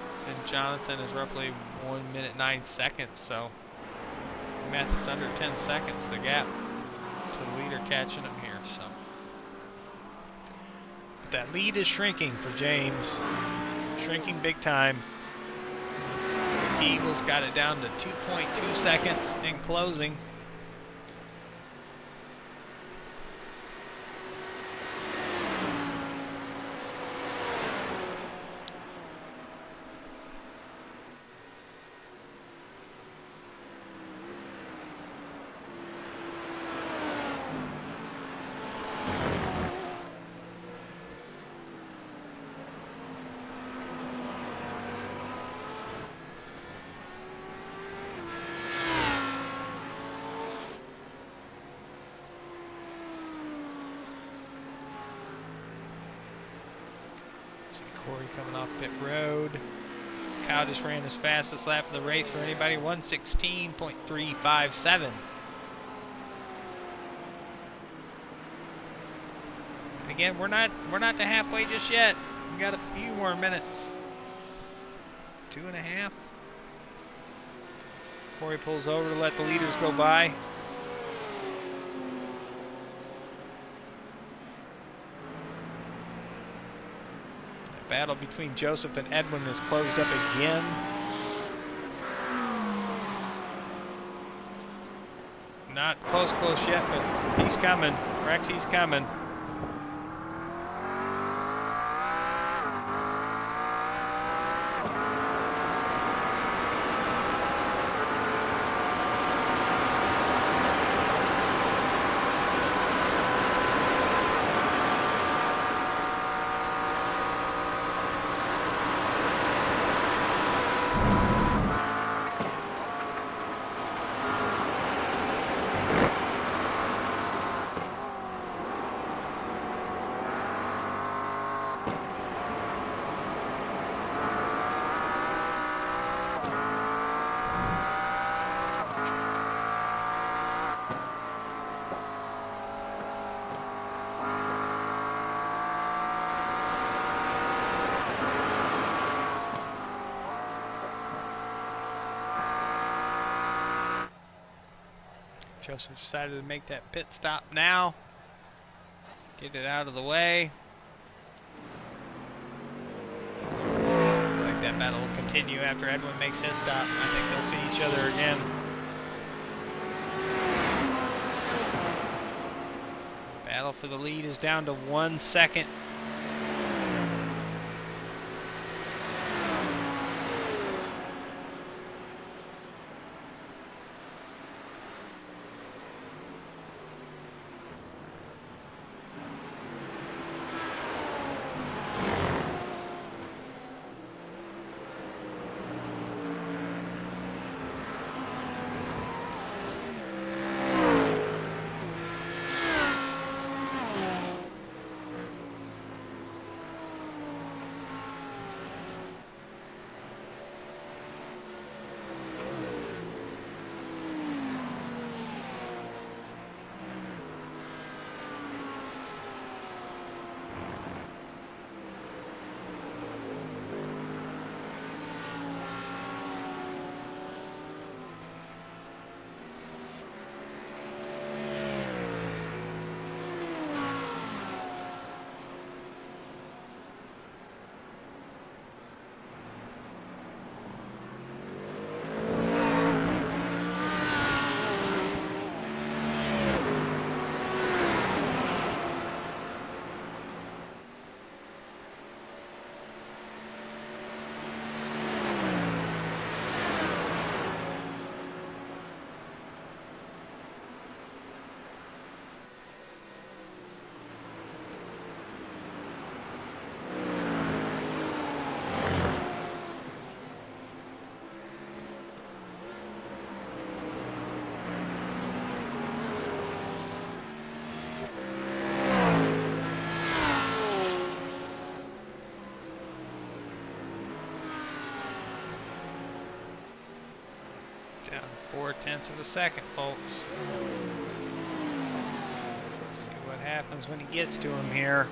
Jonathan is roughly 1 minute 9 seconds. So, math, it's under 10 seconds, the gap to the leader catching him here. So, but that lead is shrinking for James, shrinking big time. The Eagles got it down to 2.2 seconds in closing. Corey coming off pit road. Kyle just ran his fastest lap of the race for anybody, 1:16.357. And again, we're not to halfway just yet. We got a few more minutes. 2.5. Corey pulls over to let the leaders go by. Battle between Joseph and Edwin is closed up again. Not close yet, but he's coming. Rex, he's coming. Joseph decided to make that pit stop now. Get it out of the way. I feel like that battle will continue after Edwin makes his stop. I think they'll see each other again. Battle for the lead is down to 1 second. Down 0.4 of a second, folks. Let's see what happens when he gets to him here.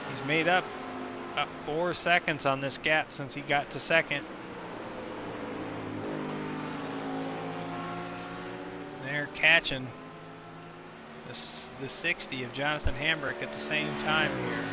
He's made up about 4 seconds on this gap since he got to second. They're catching the 60 of Jonathan Hambrick at the same time here.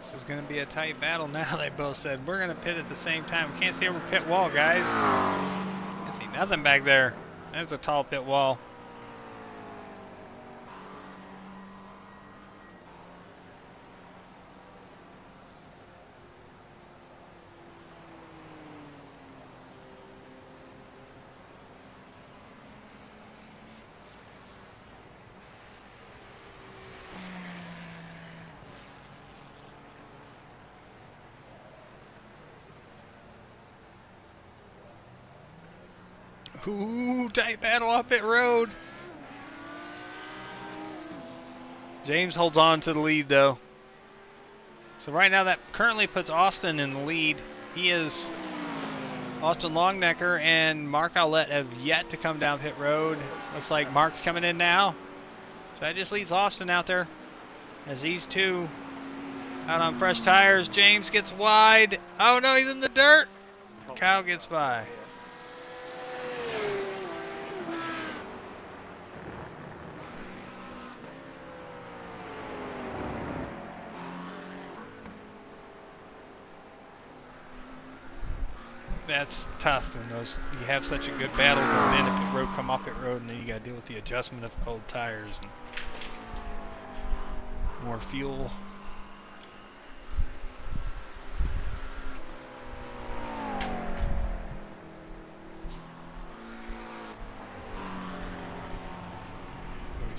This is going to be a tight battle now. They both said, we're going to pit at the same time. We can't see over pit wall, guys. Can't see nothing back there. That's a tall pit wall. Ooh, tight battle off pit road. James holds on to the lead though. So right now that currently puts Austin in the lead. He is Austin Longnecker and Mark Aulette have yet to come down pit road. Looks like Mark's coming in now. So that just leaves Austin out there as these two out on fresh tires. James gets wide. Oh no, he's in the dirt. Kyle gets by. That's tough when you have such a good battle going in at pit road, come off pit road, and then you got to deal with the adjustment of cold tires and more fuel.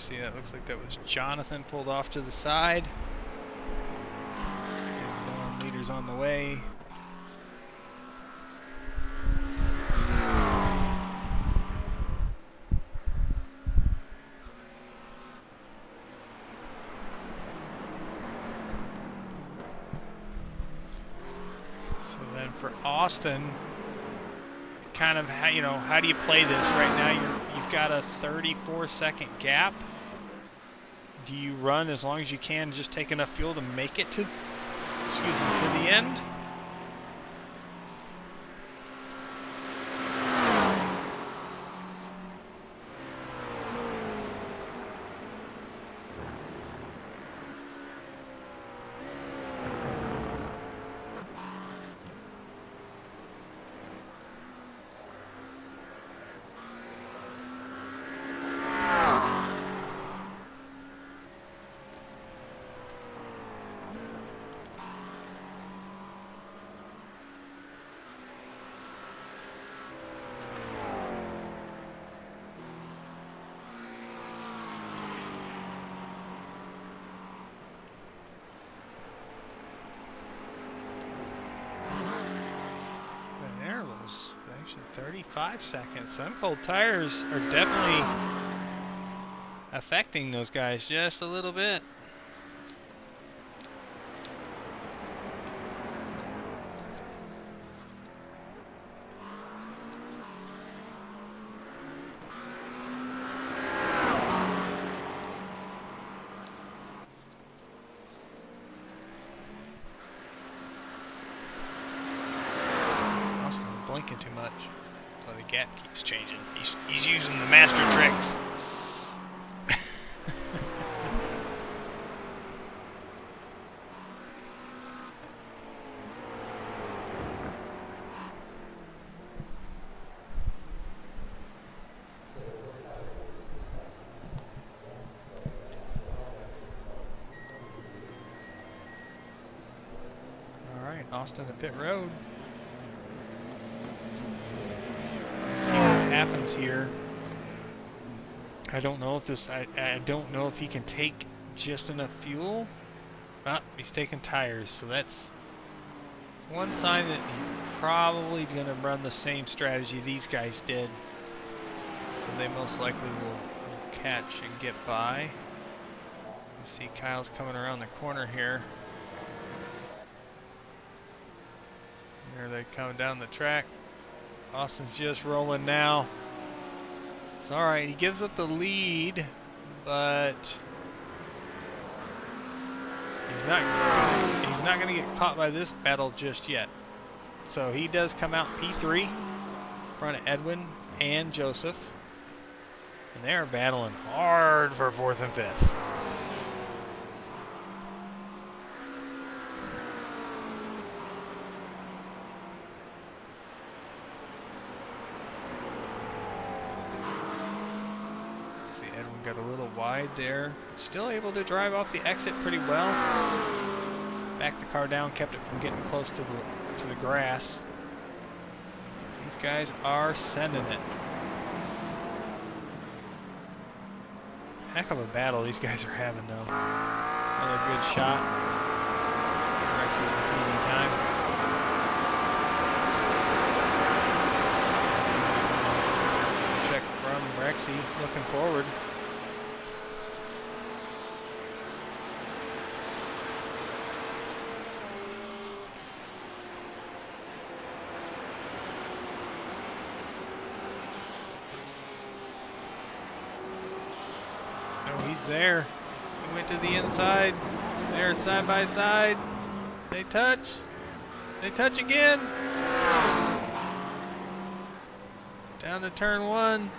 see, that looks like that was Jonathan pulled off to the side. And leaders on the way. So then for Austin, kind of how, how do you play this right now? You've got a 34-second gap. Do you run as long as you can, just take enough fuel to make it to, to the end? Actually 35 seconds. Some cold tires are definitely affecting those guys just a little bit. Blinking too much, so the gap keeps changing. He's using the master tricks. All right, Austin to pit road. See what happens here. I don't know if this. I don't know if he can take just enough fuel. Ah, he's taking tires, so that's one sign that he's probably going to run the same strategy these guys did. So they most likely will catch and get by. You see Kyle's coming around the corner here. There they come down the track. Austin's just rolling now. It's all right. He gives up the lead, but he's not going to get caught by this battle just yet. So he does come out P3 in front of Edwin and Joseph, and they are battling hard for 4th and 5th. Got a little wide there. Still able to drive off the exit pretty well. Backed the car down, kept it from getting close to the grass. These guys are sending it. Heck of a battle these guys are having though. Another good shot. Rexy's in time. Check from Rexy looking forward. He's there. He went to the inside. They're side by side. They touch. They touch again. Down to turn 1.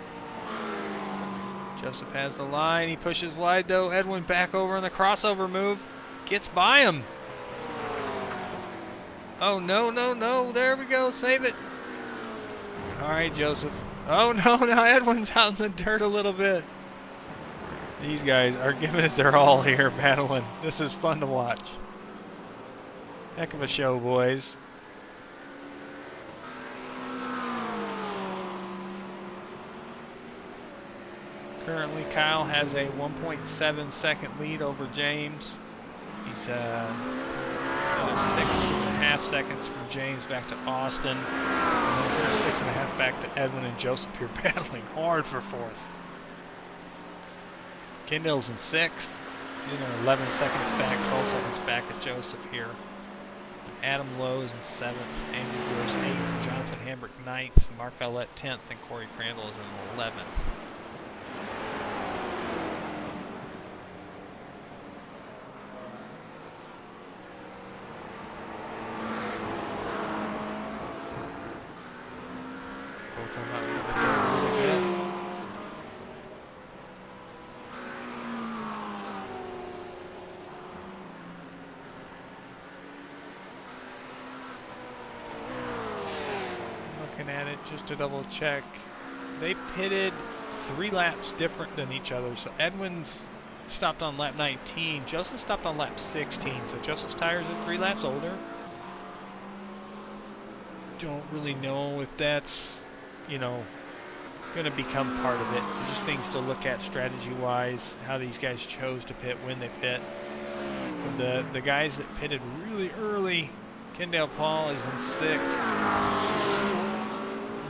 Joseph has the line. He pushes wide though. Edwin back over on the crossover move. Gets by him. Oh, no, no, no. There we go. Save it. All right, Joseph. Oh, no, no. Edwin's out in the dirt a little bit. These guys are giving it their all here, battling. This is fun to watch. Heck of a show, boys. Currently, Kyle has a 1.7 second lead over James. He's another 6.5 seconds from James back to Austin. And then 6.5 back to Edwin and Joseph here battling hard for fourth. Kendall's in sixth. 11 seconds back, 12 seconds back at Joseph here. Adam Lowe is in 7th, Andrew Gross 8th, Jonathan Hambrick 9th, Mark Vallette 10th, and Corey Crandall is in 11th. Both of them out really good. Looking at it just to double check, they pitted 3 laps different than each other. So Edwin's stopped on lap 19, Joseph stopped on lap 16. So Joseph's tires are 3 laps older. Don't really know if that's, going to become part of it. There's just things to look at strategy-wise, how these guys chose to pit, when they pit. The guys that pitted really early, Kendall Paul is in 6th.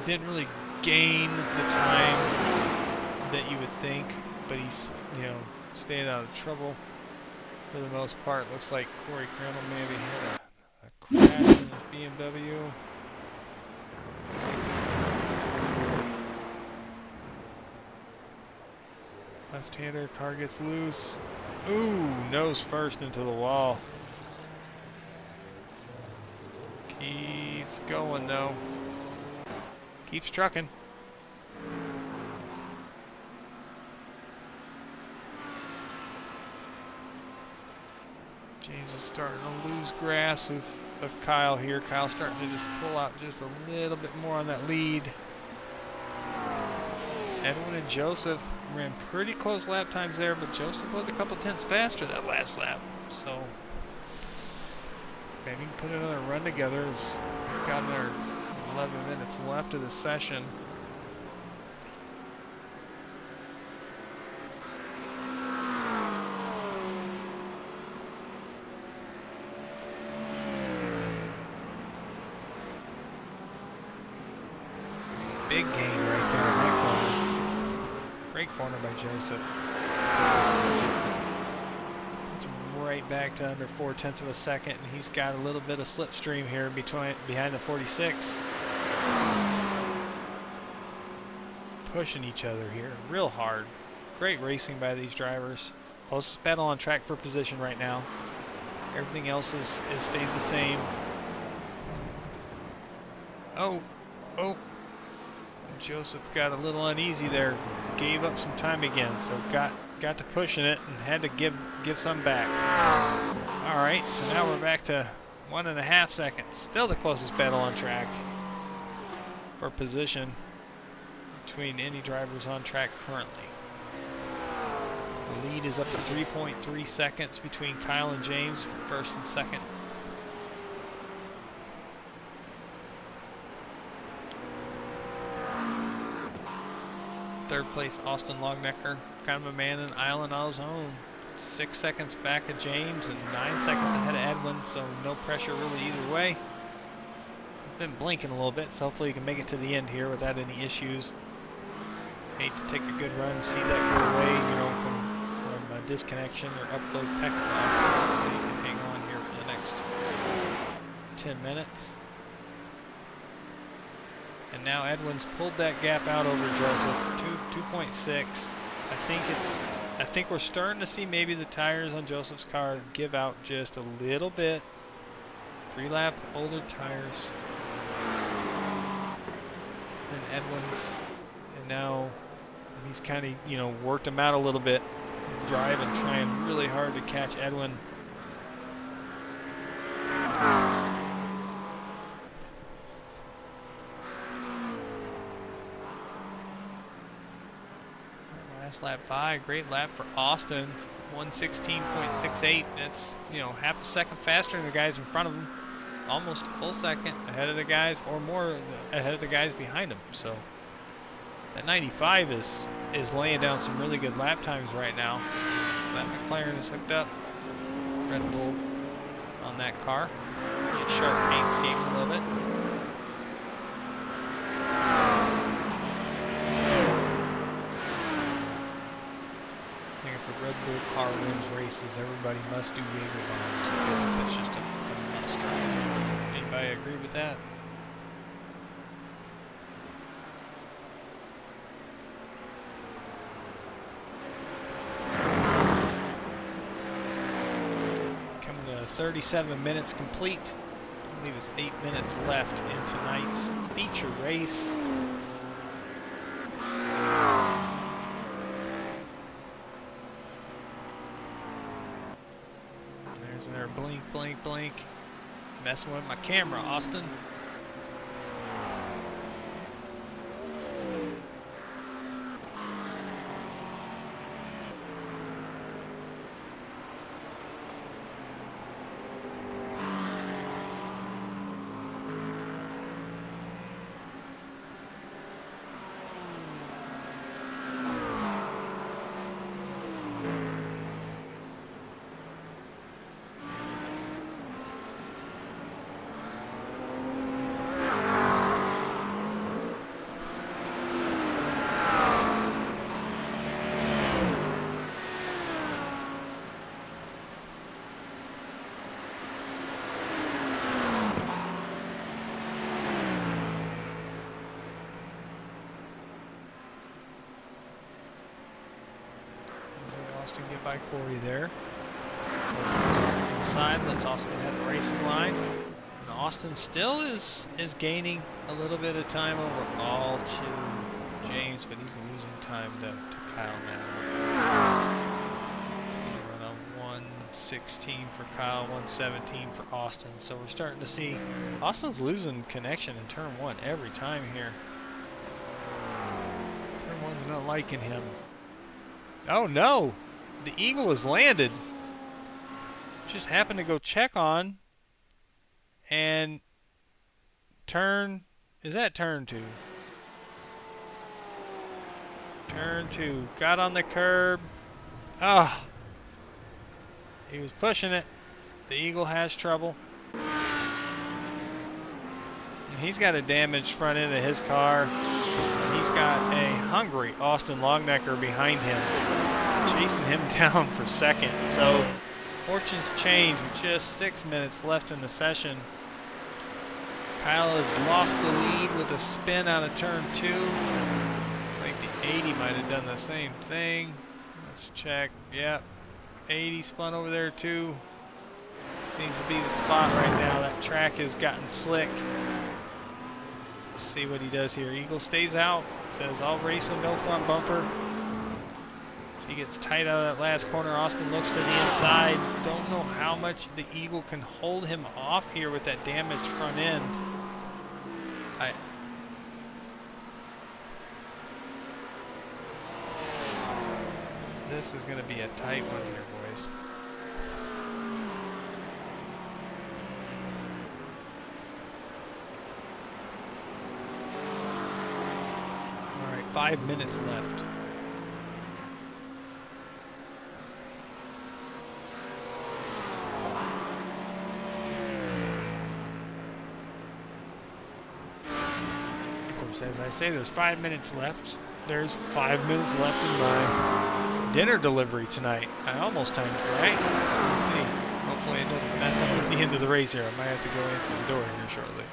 Didn't really gain the time that you would think, but he's, staying out of trouble for the most part. Looks like Corey Crandall maybe had a crash in his BMW. Left-hander, car gets loose. Ooh, nose first into the wall. Keeps going though. Keeps trucking. James is starting to lose grasp of Kyle here. Kyle's starting to just pull out just a little bit more on that lead. Edwin and Joseph ran pretty close lap times there, but Joseph was a couple tenths faster that last lap. So maybe we can put another run together. We've got another 11 minutes left of the session. Big gain right there in that corner. Great corner by Joseph. Puts him right back to under 4/10 of a second, and he's got a little bit of slipstream here behind the 46. Pushing each other here real hard. Great racing by these drivers. Closest battle on track for position right now. Everything else is stayed the same. Oh. Joseph got a little uneasy there, gave up some time again, so got to pushing it and had to give some back. All right, so now we're back to 1.5 seconds. Still the closest battle on track for position between any drivers on track currently. The lead is up to 3.3 seconds between Kyle and James for first and second. Third place, Austin Longnecker, kind of a man in Island on his own. 6 seconds back of James and 9 seconds ahead of Edwin, so no pressure really either way. Been blinking a little bit, so hopefully you can make it to the end here without any issues. Hate to take a good run, see that go away, from a disconnection or upload packet loss. So you can hang on here for the next 10 minutes. And now Edwin's pulled that gap out over Joseph, 2.6. I think we're starting to see maybe the tires on Joseph's car give out just a little bit. 3 lap older tires than Edwin's, and now he's kind of worked him out a little bit, driving, trying really hard to catch Edwin. Last lap by, great lap for Austin, 1:16.68. That's half a second faster than the guys in front of him, almost a full second ahead of the guys, or more ahead of the guys behind him. So That 95 is laying down some really good lap times right now. So that McLaren is hooked up. Red Bull on that car. Get sharp paint scheme a little bit. I think if a Red Bull car wins races, everybody must do Jaeger bombs. I feel like that's just a must, right? Anybody agree with that? Coming to 37 minutes complete. I believe it's 8 minutes left in tonight's feature race. There's another blink, blink, blink. Messing with my camera, Austin. Austin get by Corey there. From the side, lets Austin head the racing line. And Austin still is gaining a little bit of time overall to James, but he's losing time to Kyle now. He's running 116 for Kyle, 117 for Austin. So we're starting to see Austin's losing connection in turn one every time here. Turn one's not liking him. Oh no! The Eagle has landed. Just happened to go check on. And turn, is that turn two? Turn two. Got on the curb. Ah! Oh, he was pushing it. The Eagle has trouble. And he's got a damaged front end of his car. And he's got a hungry Austin Longnecker behind him, chasing him down for second. So fortunes change with just 6 minutes left in the session. Kyle has lost the lead with a spin out of turn two. I think the 80 might have done the same thing. Let's check. Yep. 80 spun over there too. Seems to be the spot right now. That track has gotten slick. Let's see what he does here. Eagle stays out. Says I'll race with no front bumper. So he gets tight out of that last corner. Austin looks to the inside. Don't know how much the Eagle can hold him off here with that damaged front end. This is going to be a tight one here, boys. All right, 5 minutes left. As I say, there's 5 minutes left. There's 5 minutes left in my dinner delivery tonight. I almost timed it right. We'll see. Hopefully it doesn't mess up at the end of the race here. I might have to go answer the door here shortly.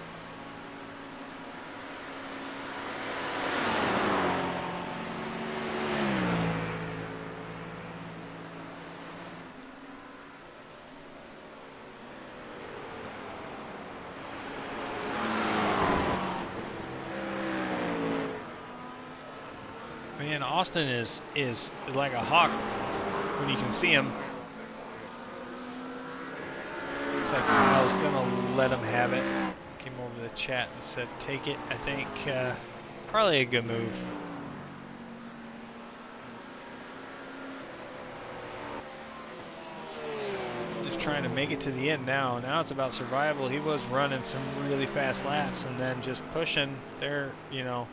Man, Austin is like a hawk when you can see him. Looks like Kyle's gonna let him have it. Came over to the chat and said, "Take it." I think probably a good move. Just trying to make it to the end now. Now it's about survival. He was running some really fast laps and then just pushing there, you know.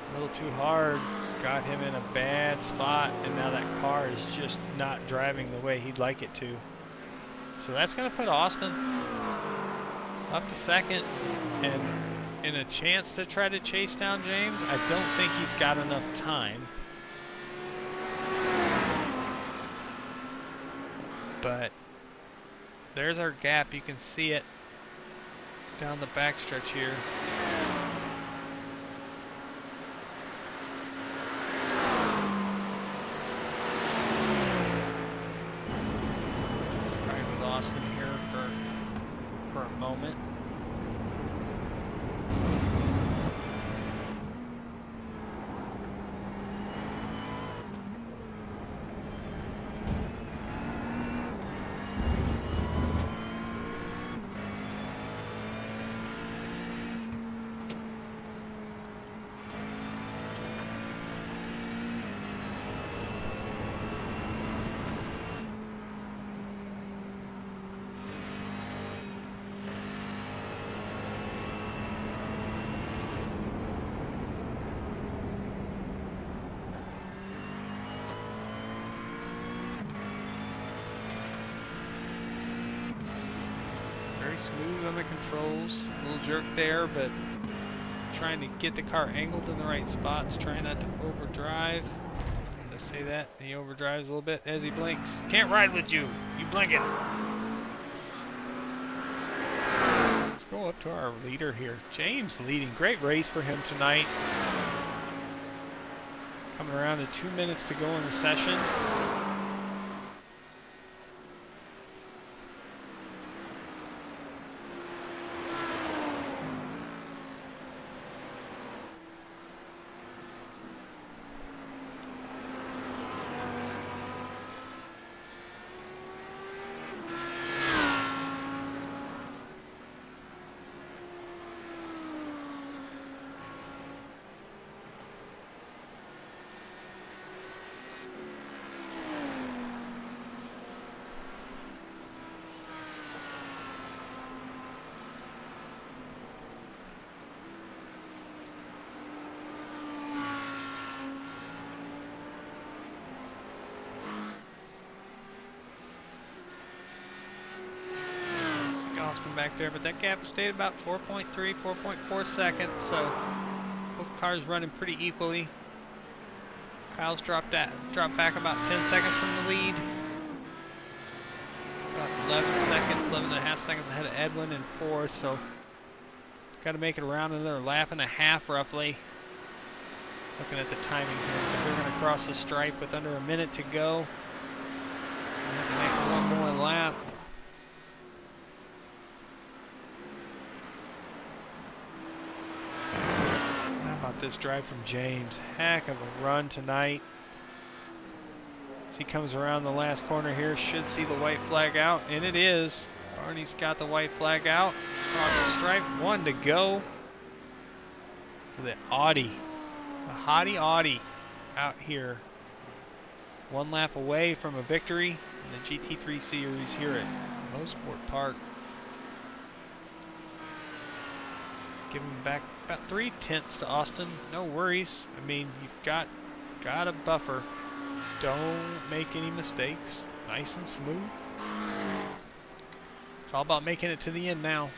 A little too hard. Got him in a bad spot, and now that car is just not driving the way he'd like it to. So that's going to put Austin up to second and in a chance to try to chase down James. I don't think he's got enough time. But there's our gap. You can see it down the backstretch here. Right with Austin here for a moment. Very smooth on the controls. A little jerk there, but trying to get the car angled in the right spots. Trying not to overdrive. Did I say that? He overdrives a little bit as he blinks. Can't ride with you. You blinking. Let's go up to our leader here. James leading. Great race for him tonight. Coming around to 2 minutes to go in the session. Austin back there, but that gap stayed about 4.3, 4.4 seconds, so both cars running pretty equally. Kyle's dropped back about 10 seconds from the lead. About 11 seconds, 11 and a half seconds ahead of Edwin in fourth, so got to make it around another lap and a half roughly. Looking at the timing here, because they're going to cross the stripe with under a minute to go. They have to make one more lap. This drive from James. Heck of a run tonight. As he comes around the last corner here, should see the white flag out, and it is. Barney's got the white flag out. Across the stripe, one to go for the Audi. The hottie Audi out here. One lap away from a victory in the GT3 series here at Motorsports Park. Give him back about 3/10 to Austin. No worries. I mean, you've got a buffer. Don't make any mistakes. Nice and smooth. It's all about making it to the end now.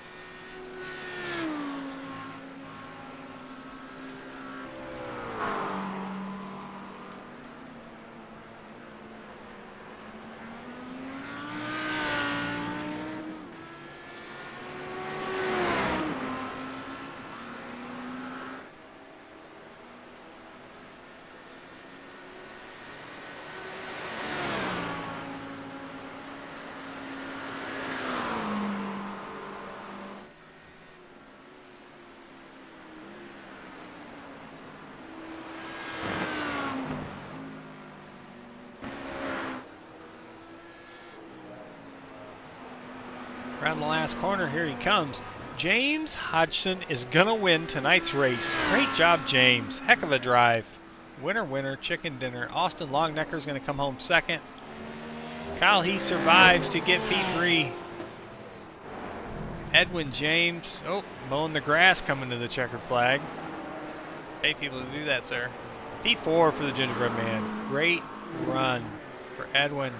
Around the last corner, here he comes. James Hodgson is gonna win tonight's race. Great job, James. Heck of a drive. Winner, winner, chicken dinner. Austin Longnecker is gonna come home second. Kyle, he survives to get P3. Edwin James, mowing the grass, coming to the checkered flag. Pay people to do that, sir. P4 for the Gingerbread Man. Great run for Edwin.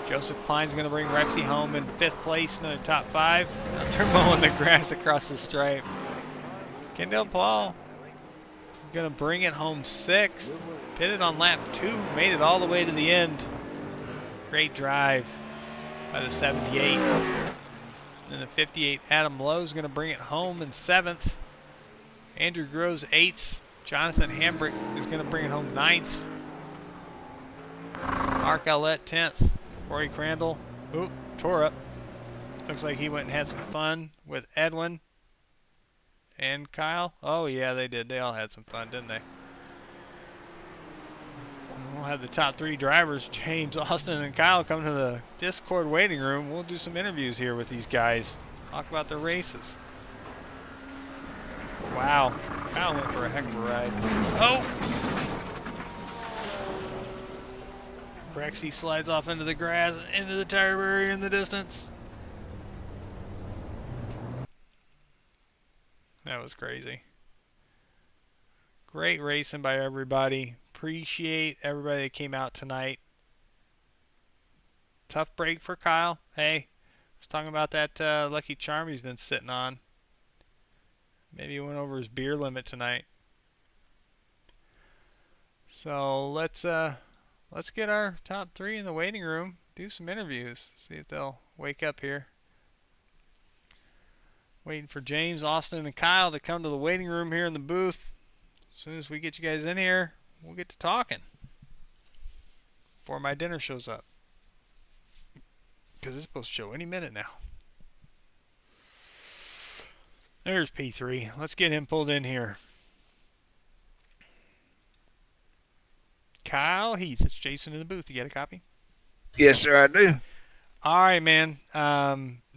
Joseph Klein's going to bring Rexy home in 5th place, another top 5. Now they're mowing the grass across the stripe. Kendall Paul is going to bring it home 6th. Pitted on lap 2, made it all the way to the end. Great drive by the 78. And then the 58, Adam Lowe is going to bring it home in 7th. Andrew Groves 8th. Jonathan Hambrick is going to bring it home 9th. Mark Ellett 10th. Rory Crandall, tore up. Looks like he went and had some fun with Edwin and Kyle. Oh yeah, they did. They all had some fun, didn't they? We'll have the top 3 drivers, James, Austin, and Kyle, come to the Discord waiting room. We'll do some interviews here with these guys. Talk about their races. Wow, Kyle went for a heck of a ride. Oh! Rexy slides off into the grass, into the tire barrier in the distance. That was crazy. Great racing by everybody. Appreciate everybody that came out tonight. Tough break for Kyle. Hey, I was talking about that Lucky Charm he's been sitting on. Maybe he went over his beer limit tonight. So let's get our top 3 in the waiting room. Do some interviews. See if they'll wake up here. Waiting for James, Austin, and Kyle to come to the waiting room here in the booth. As soon as we get you guys in here, we'll get to talking before my dinner shows up. Because it's supposed to show any minute now. There's P3. Let's get him pulled in here. Kyle Heath, it's Jason in the booth. You got a copy? Yes, sir, I do. All right, man.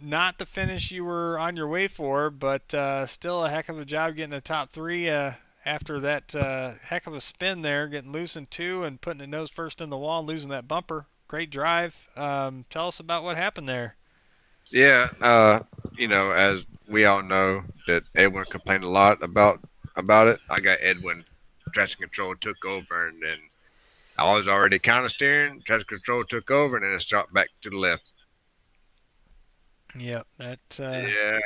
Not the finish you were on your way for, but still a heck of a job getting a top 3 after that heck of a spin there, getting loose in 2 and putting it nose first in the wall, losing that bumper. Great drive. Tell us about what happened there. Yeah, as we all know, that Edwin complained a lot about it. I got Edwin traction control took over, and then I was already counter steering. Traction control took over, and then it stopped back to the left. Yep, that. Yeah,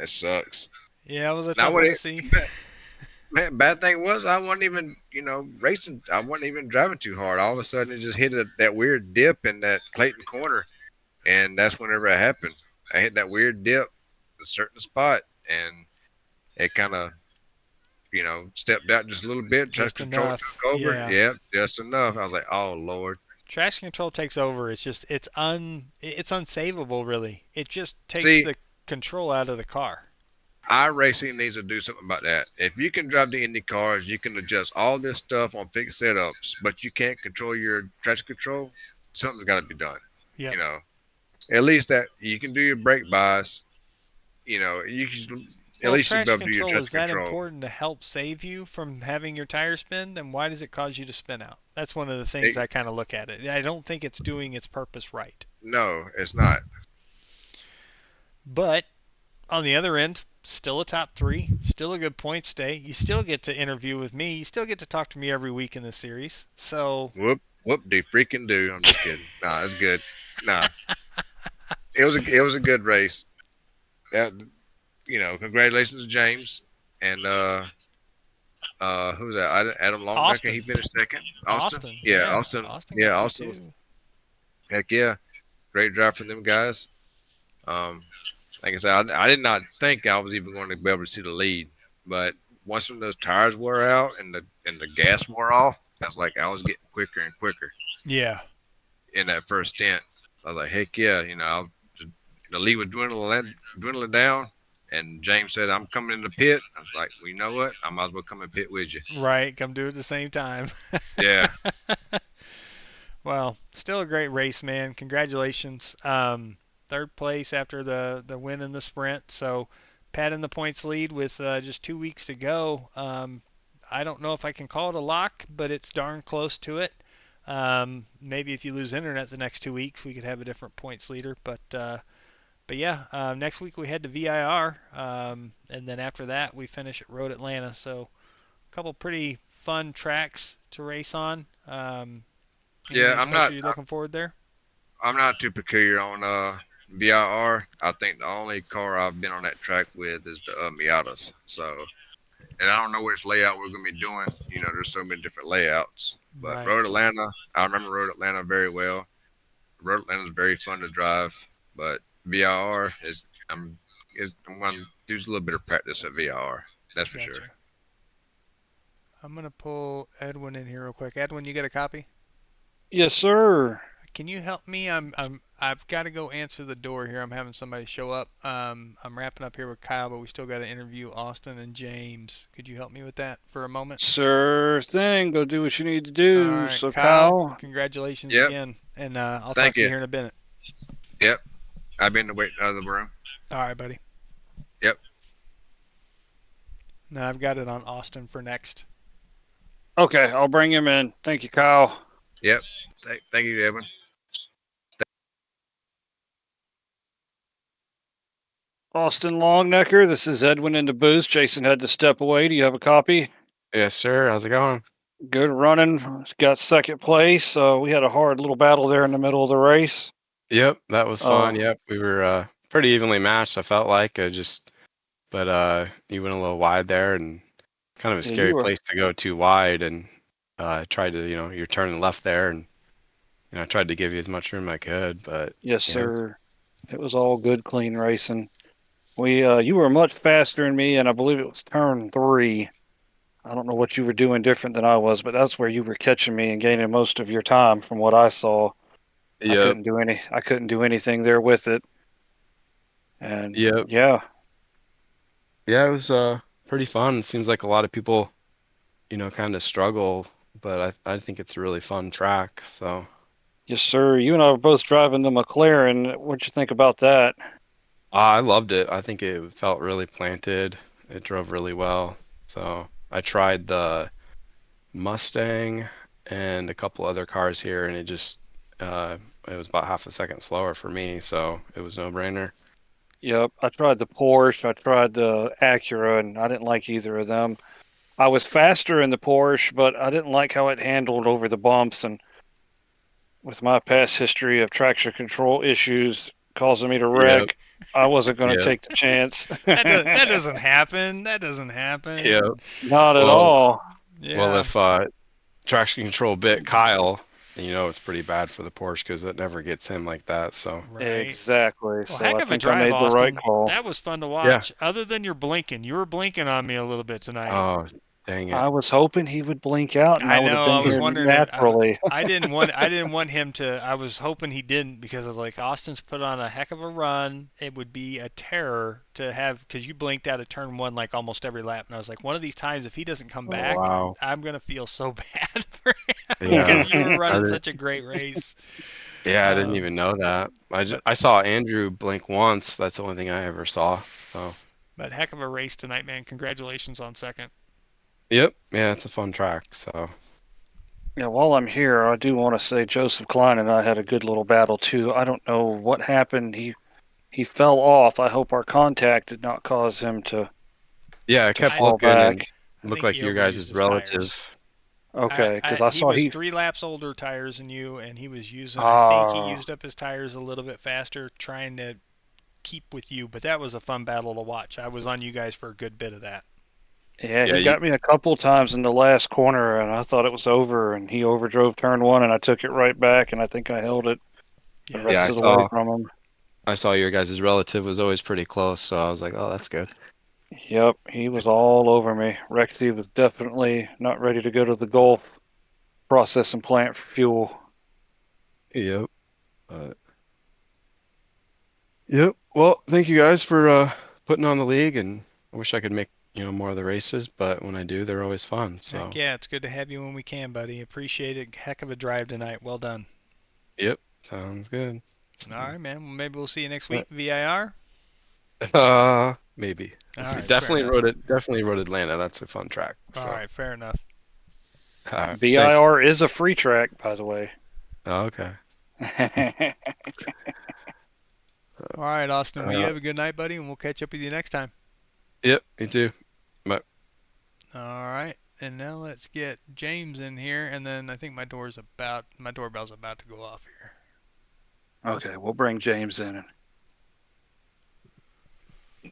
it sucks. Yeah, it was a tough one to see. Man, bad thing was I wasn't even, racing. I wasn't even driving too hard. All of a sudden, it just hit that weird dip in that Clayton corner, and that's whenever it happened. I hit that weird dip, a certain spot, and it kind of, stepped out just a little bit. Traction control took over. Yeah. Yep, just enough. I was like, oh Lord. Traction control takes over. It's just it's unsavable really. It just takes the control out of the car. iRacing needs to do something about that. If you can drive the Indy cars, you can adjust all this stuff on fixed setups, but you can't control your traction control. Something's got to be done. Yeah. At least that you can do your brake bias. You can at least you be able to do your traction control. Is that important to help save you from having your tire spin? Then why does it cause you to spin out? That's one of the things I kind of look at it. I don't think it's doing its purpose right. No, it's not. But on the other end, still a top 3, still a good points day. You still get to interview with me. You still get to talk to me every week in the series. So whoop de freaking do. I'm just kidding. Nah, it's good. Nah, it was a good race. Congratulations to James and who was that? Adam Longnecker. He finished second. Austin. Yeah, Austin. Yeah, Austin. Heck yeah, great drive from them guys. Like I said, I did not think I was even going to be able to see the lead, but once those tires wore out and the gas wore off, I was getting quicker and quicker. Yeah. In that first stint, I was like, heck yeah, the lead was dwindling down, and James said, "I'm coming in the pit." I was like, well, you know what? I might as well come and pit with you. Right, come do it at the same time. Yeah. Well, still a great race, man. Congratulations. 3rd place after the win in the sprint. So patting the points lead with just 2 weeks to go. I don't know if I can call it a lock, but it's darn close to it. Maybe if you lose internet the next 2 weeks, we could have a different points leader. But yeah, next week we head to VIR, and then after that we finish at Road Atlanta. So couple pretty fun tracks to race on. Yeah, Anything special you're looking forward there? I'm not too peculiar on VIR. I think the only car I've been on that track with is the Miatas. So, and I don't know which layout we're gonna be doing. You know, there's so many different layouts. But Right. Road Atlanta, I remember Road Atlanta very well. Road Atlanta is very fun to drive, but VIR I'm gonna do a little bit of practice at VIR. That's for sure. Gotcha. I'm gonna pull Edwin in here real quick. Edwin, you got a copy? Yes, sir. Can you help me? I've got to go answer the door here. I'm having somebody show up. I'm wrapping up here with Kyle, but we still got to interview Austin and James. Could you help me with that for a moment? Sure thing. Go do what you need to All do. right, So, Kyle, Kyle, congratulations Yep. again, and I'll talk Thank to you you. here in a minute. Yep. I've been to wait out of the room. All right, buddy. Yep. Now I've got it on Austin for next. okay, I'll bring him in. Thank you, Kyle. Yep. Thank you, Evan. Austin Longnecker, this is Edwin in the booth. Jason had to step away. Do you have a copy? Yes, sir. How's it going? Good running. Got second place. We had a hard little battle there in the middle of the race. Yep, that was fun. Oh. Yep, we were pretty evenly matched. I felt like but you went a little wide there, and kind of a Yeah, you scary were. place to go too wide. And tried to, you're turning left there, and I tried to give you as much room I could. But Yes, yeah, sir. It was all good, clean racing. You were much faster than me, and I believe it was turn 3. I don't know what you were doing different than I was, but that's where you were catching me and gaining most of your time from what I saw. I Yep, couldn't do anything there with it. And yep, yeah, yeah. It was pretty fun. It seems like a lot of people, kind of struggle, but I think it's a really fun track. So yes, sir. You and I were both driving the McLaren. What'd you think about that? I loved it. I think it felt really planted. It drove really well. So I tried the Mustang and a couple other cars here, and it was about half a second slower for me, so it was no brainer. Yep, I tried the Porsche, I tried the Acura, and I didn't like either of them. I was faster in the Porsche, but I didn't like how it handled over the bumps. And with my past history of traction control issues causing me to Yep, wreck, I wasn't going to yep, take the chance. That doesn't happen. That doesn't happen. yep. Not at Well, all. well, Yeah. if traction control bit Kyle, it's pretty bad for the Porsche because it never gets him like that. So Right. Exactly. Well, So heck I of a think I drive, made the right Austin. call. That was fun to yeah. watch. Other than your blinking, you were blinking on me a little bit tonight. Oh, dang it. I was hoping he would blink out, and I would have know. been I was here wondering. naturally. I didn't want him to. I was hoping he didn't because I was like, Austin's put on a heck of a run. It would be a terror to have because you blinked out of turn 1 like almost every lap, and I was like, one of these times if he doesn't come Oh, back, wow. I'm gonna feel so bad for him Yeah. because you were I running did- such a great race. Yeah, I didn't Um, even know that. but- I saw Andrew blink once. That's the only thing I ever saw. So, But heck of a race tonight, man. Congratulations on second. yep. Yeah, it's a fun track. So, Yeah, while I'm here, I do want to say Joseph Klein and I had a good little battle too. I don't know what happened. He fell off. I hope our contact did not cause him to yeah, I kept fall looking and back. I looked think like he your overused guys' his relative. tires. Okay, because I He saw was he. 3 laps older tires than you, and he was using. I think he Ah, used up his tires a little bit faster, trying to keep with you. But that was a fun battle to watch. I was on you guys for a good bit of that. yeah, Yeah, he got me a couple times in the last corner, and I thought it was over. And he overdrove turn 1, and I took it right back, and I think I held it the Yeah, rest Yeah, of the way from him. I saw your guys' relative was always pretty close, so I was like, oh, that's good. Yep, he was all over me. Rexy was definitely not ready to go to the Gulf processing plant for fuel. Yep. Yep. Well, thank you guys for putting on the league, and I wish I could make more of the races, but when I do, they're always fun. So, heck yeah, it's good to have you when we can, buddy. Appreciate it. Heck of a drive tonight. Well done. yep, sounds good. All right, man. Well, maybe we'll see you next Uh, week. VIR. Maybe. All Let's see. right, fair enough. Definitely rode Atlanta. That's a fun track. All So, right, fair enough. all right, thanks. VIR is a free track, by the way. Oh, okay. All right, Austin. Well, you Uh, have a good night, buddy, and we'll catch up with you next time. Yep, me too. All right. And now let's get James in here, and then I think my doorbell's about to go off here. Okay, we'll bring James in.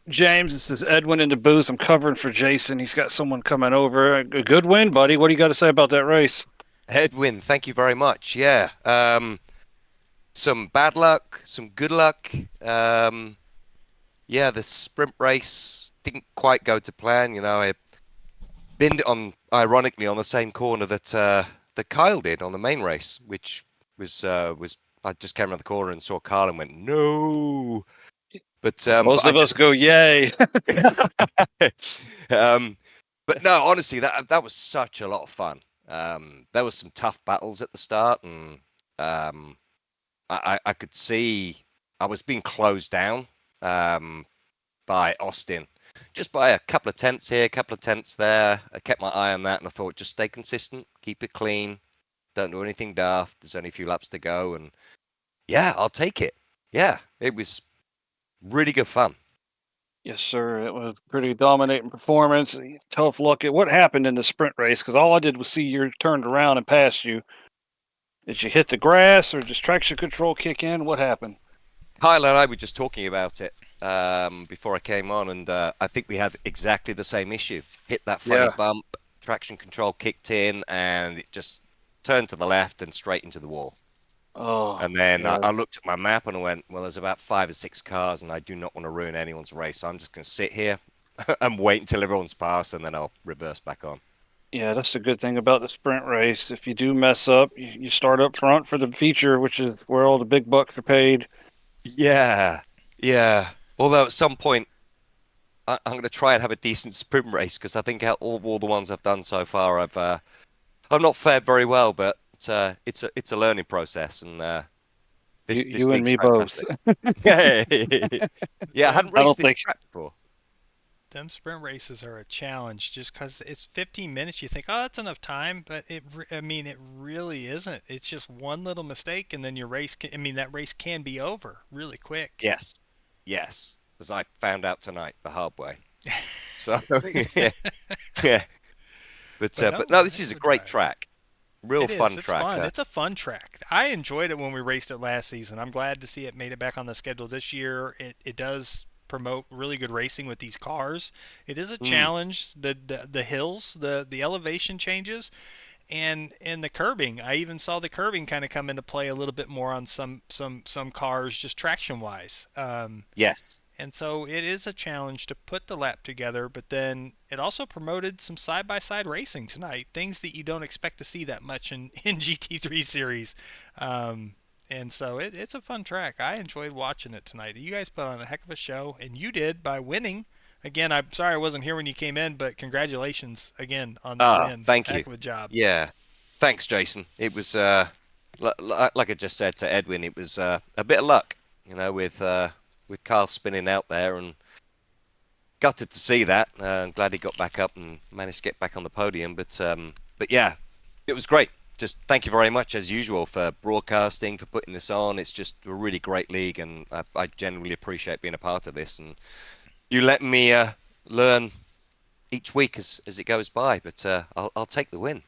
James, this is Edwin in the booth. I'm covering for Jason. He's got someone coming over. A good win, buddy. What do you got to say about that race? Edwin, thank you very much. Yeah. Some bad luck, some good luck. Yeah, the sprint race didn't quite go to plan. You know, I binned it on, ironically, on the same corner that Kyle did on the main race, which was I just came around the corner and saw Kyle and went no. But Most of us go yay. But no, honestly, that was such a lot of fun. There was some tough battles at the start, and I could see I was being closed down by Austin, just by a couple of tenths here, a couple of tenths there. I kept my eye on that, and I thought, just stay consistent, keep it clean, don't do anything daft. There's only a few laps to go, and yeah, I'll take it. Yeah, it was really good fun. Yes, sir. It was a pretty dominating performance. Tough luck. What happened in the sprint race? Because all I did was see you turned around and passed you. Did you hit the grass or just traction control kick in? What happened? Kyle and I were just talking about it before I came on, and I think we had exactly the same issue. Hit that funny bump, traction control kicked in, and it just turned to the left and straight into the wall. Oh, and then I looked at my map and I went, well, there's about 5 or 6 cars, and I do not want to ruin anyone's race. So I'm just going to sit here and wait until everyone's passed, and then I'll reverse back on. Yeah, that's the good thing about the sprint race. If you do mess up, you start up front for the feature, which is where all the big bucks are paid. Yeah. Although at some point, I'm going to try and have a decent sprint race, because I think out of all the ones I've done so far, I've not fared very well, but it's a learning process, and this you and me both. yeah, I hadn't raced this track before. Them sprint races are a challenge just because it's 15 minutes. You think, oh, that's enough time, but it really isn't. It's just one little mistake, and then your race. That race can be over really quick. Yes, as I found out tonight the hard way. So yeah. But no, this is a great track. Real fun track. Fun. It's a fun track. I enjoyed it when we raced it last season. I'm glad to see it made it back on the schedule this year. It does promote really good racing with these cars. It is a challenge. The hills, the elevation changes, and the curbing. I even saw the curbing kind of come into play a little bit more on some cars, just traction wise. Yes. And so it is a challenge to put the lap together, but then it also promoted some side-by-side racing tonight, things that you don't expect to see that much in GT3 series. And so it's a fun track. I enjoyed watching it tonight. You guys put on a heck of a show, and you did by winning. Again, I'm sorry I wasn't here when you came in, but congratulations again on the win. Thank you. Heck of a job. Yeah. Thanks, Jason. It was, like I just said to Edwin, it was a bit of luck, with Carl spinning out there, and gutted to see that. I'm glad he got back up and managed to get back on the podium. But yeah, it was great. Just thank you very much, as usual, for broadcasting, for putting this on. It's just a really great league, and I genuinely appreciate being a part of this. And you let me learn each week as it goes by. But I'll take the win.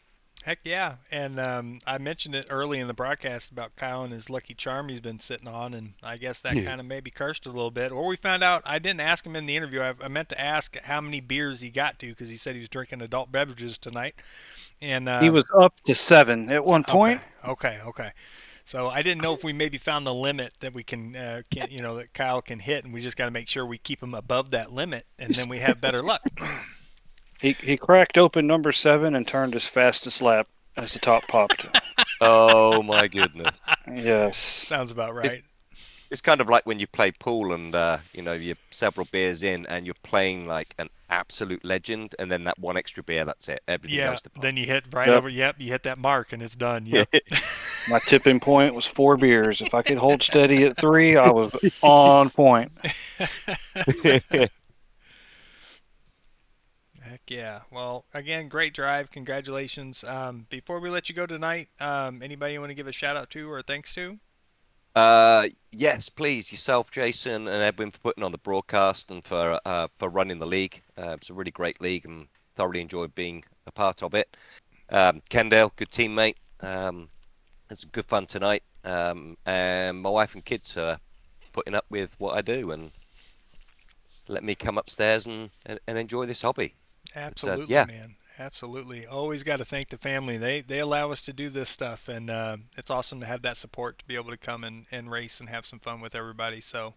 Heck yeah. And I mentioned it early in the broadcast about Kyle and his lucky charm he's been sitting on, and I guess that kind of maybe cursed a little bit. Or we found out, I didn't ask him in the interview. I meant to ask how many beers he got to, because he said he was drinking adult beverages tonight. And he was up to 7 at one point. Okay. So I didn't know if we maybe found the limit that we can that Kyle can hit, and we just got to make sure we keep him above that limit, and then we have better luck. He cracked open number 7 and turned his fastest lap as the top popped. Oh my goodness. Yes. Sounds about right. It's kind of like when you play pool and you're several beers in and you're playing like an absolute legend, and then that one extra beer, that's it. Everything goes to pot. Then you hit over. Yep, you hit that mark and it's done. Yep. My tipping point was 4 beers. If I could hold steady at 3, I was on point. Heck yeah. Well, again, great drive. Congratulations. Before we let you go tonight, anybody you want to give a shout out to or thanks to? Yes, please. Yourself, Jason, and Edwin, for putting on the broadcast and for running the league. It's a really great league, and thoroughly enjoyed being a part of it. Kendall, good teammate. It's good fun tonight. And my wife and kids are putting up with what I do and let me come upstairs and enjoy this hobby. Absolutely, yeah. man. Absolutely. Always got to thank the family. They allow us to do this stuff, and it's awesome to have that support to be able to come and race and have some fun with everybody. So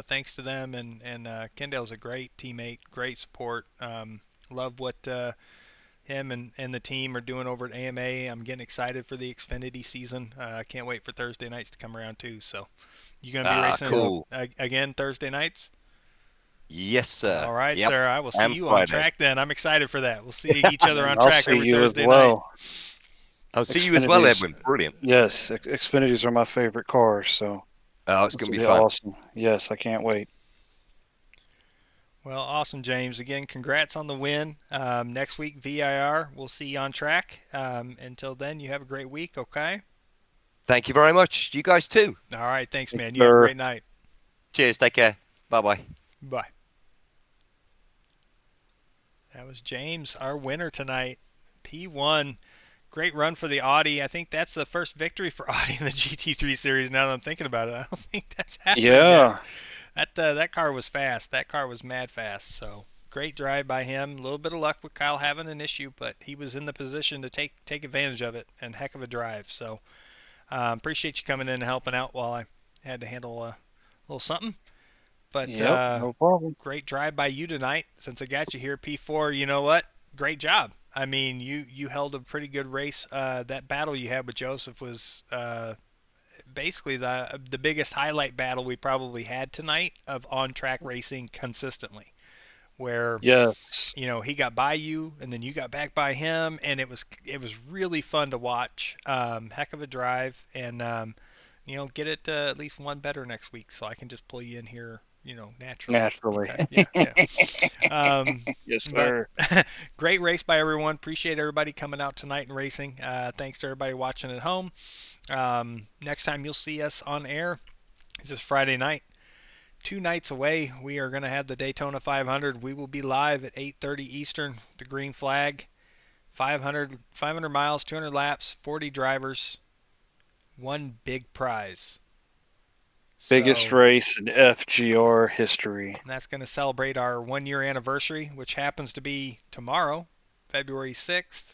thanks to them, and Kendall's a great teammate, great support. Love what him and the team are doing over at AMA. I'm getting excited for the Xfinity season. I can't wait for Thursday nights to come around too. So you going to be racing Cool. again Thursday nights? Yes, sir. All right, Yep. sir. I will see And you on Fridays. track then. I'm excited for that. We'll see each other on I'll track see every you as Thursday well. night. I'll see you as well, Xfinity's- Edwin. Brilliant. Yes, Xfinities are my favorite cars, so Oh, it's this going will to be fun. awesome. Yes, I can't wait. Well, awesome, James. Again, congrats on the win. Next week, VIR. We'll see you on track. Until then, you have a great week, okay? Thank you very much. You guys too. All right. Thanks, man. Thank You have a you. great night. Cheers. Take care. Bye-bye. Bye. That was James, our winner tonight. P1. Great run for the Audi. I think that's the first victory for Audi in the GT3 series now that I'm thinking about it. I don't think that's happened Yeah. yet. That car was fast. That car was mad fast. So great drive by him. A little bit of luck with Kyle having an issue, but he was in the position to take advantage of it, and heck of a drive. So appreciate you coming in and helping out while I had to handle a little something. But Yep, no problem. great drive by you tonight. Since I got you here, P4, you know what? Great job. I mean, you held a pretty good race. That battle you had with Joseph was basically the biggest highlight battle we probably had tonight of on-track racing consistently, where Yes. he got by you and then you got back by him, and it was really fun to watch. Heck of a drive, and get it at least one better next week, so I can just pull you in here, naturally. Okay. Yeah. Yes, But sir. great race by everyone. Appreciate everybody coming out tonight and racing. Thanks to everybody watching at home. Next time you'll see us on air is this Friday night. 2 nights away, we are going to have the Daytona 500. We will be live at 8:30 Eastern, the green flag. 500 miles, 200 laps, 40 drivers, one big prize. Biggest So, race in FGR history. and that's going to celebrate our 1-year anniversary, which happens to be tomorrow, February 6th.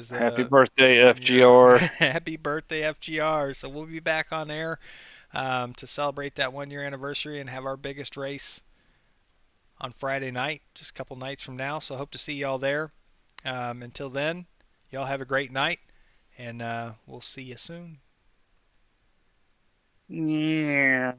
Happy birthday, FGR. Happy birthday, FGR. So we'll be back on air to celebrate that 1-year anniversary and have our biggest race on Friday night, just a couple nights from now. So hope to see y'all there. Until then, y'all have a great night, and we'll see you soon. Yeah.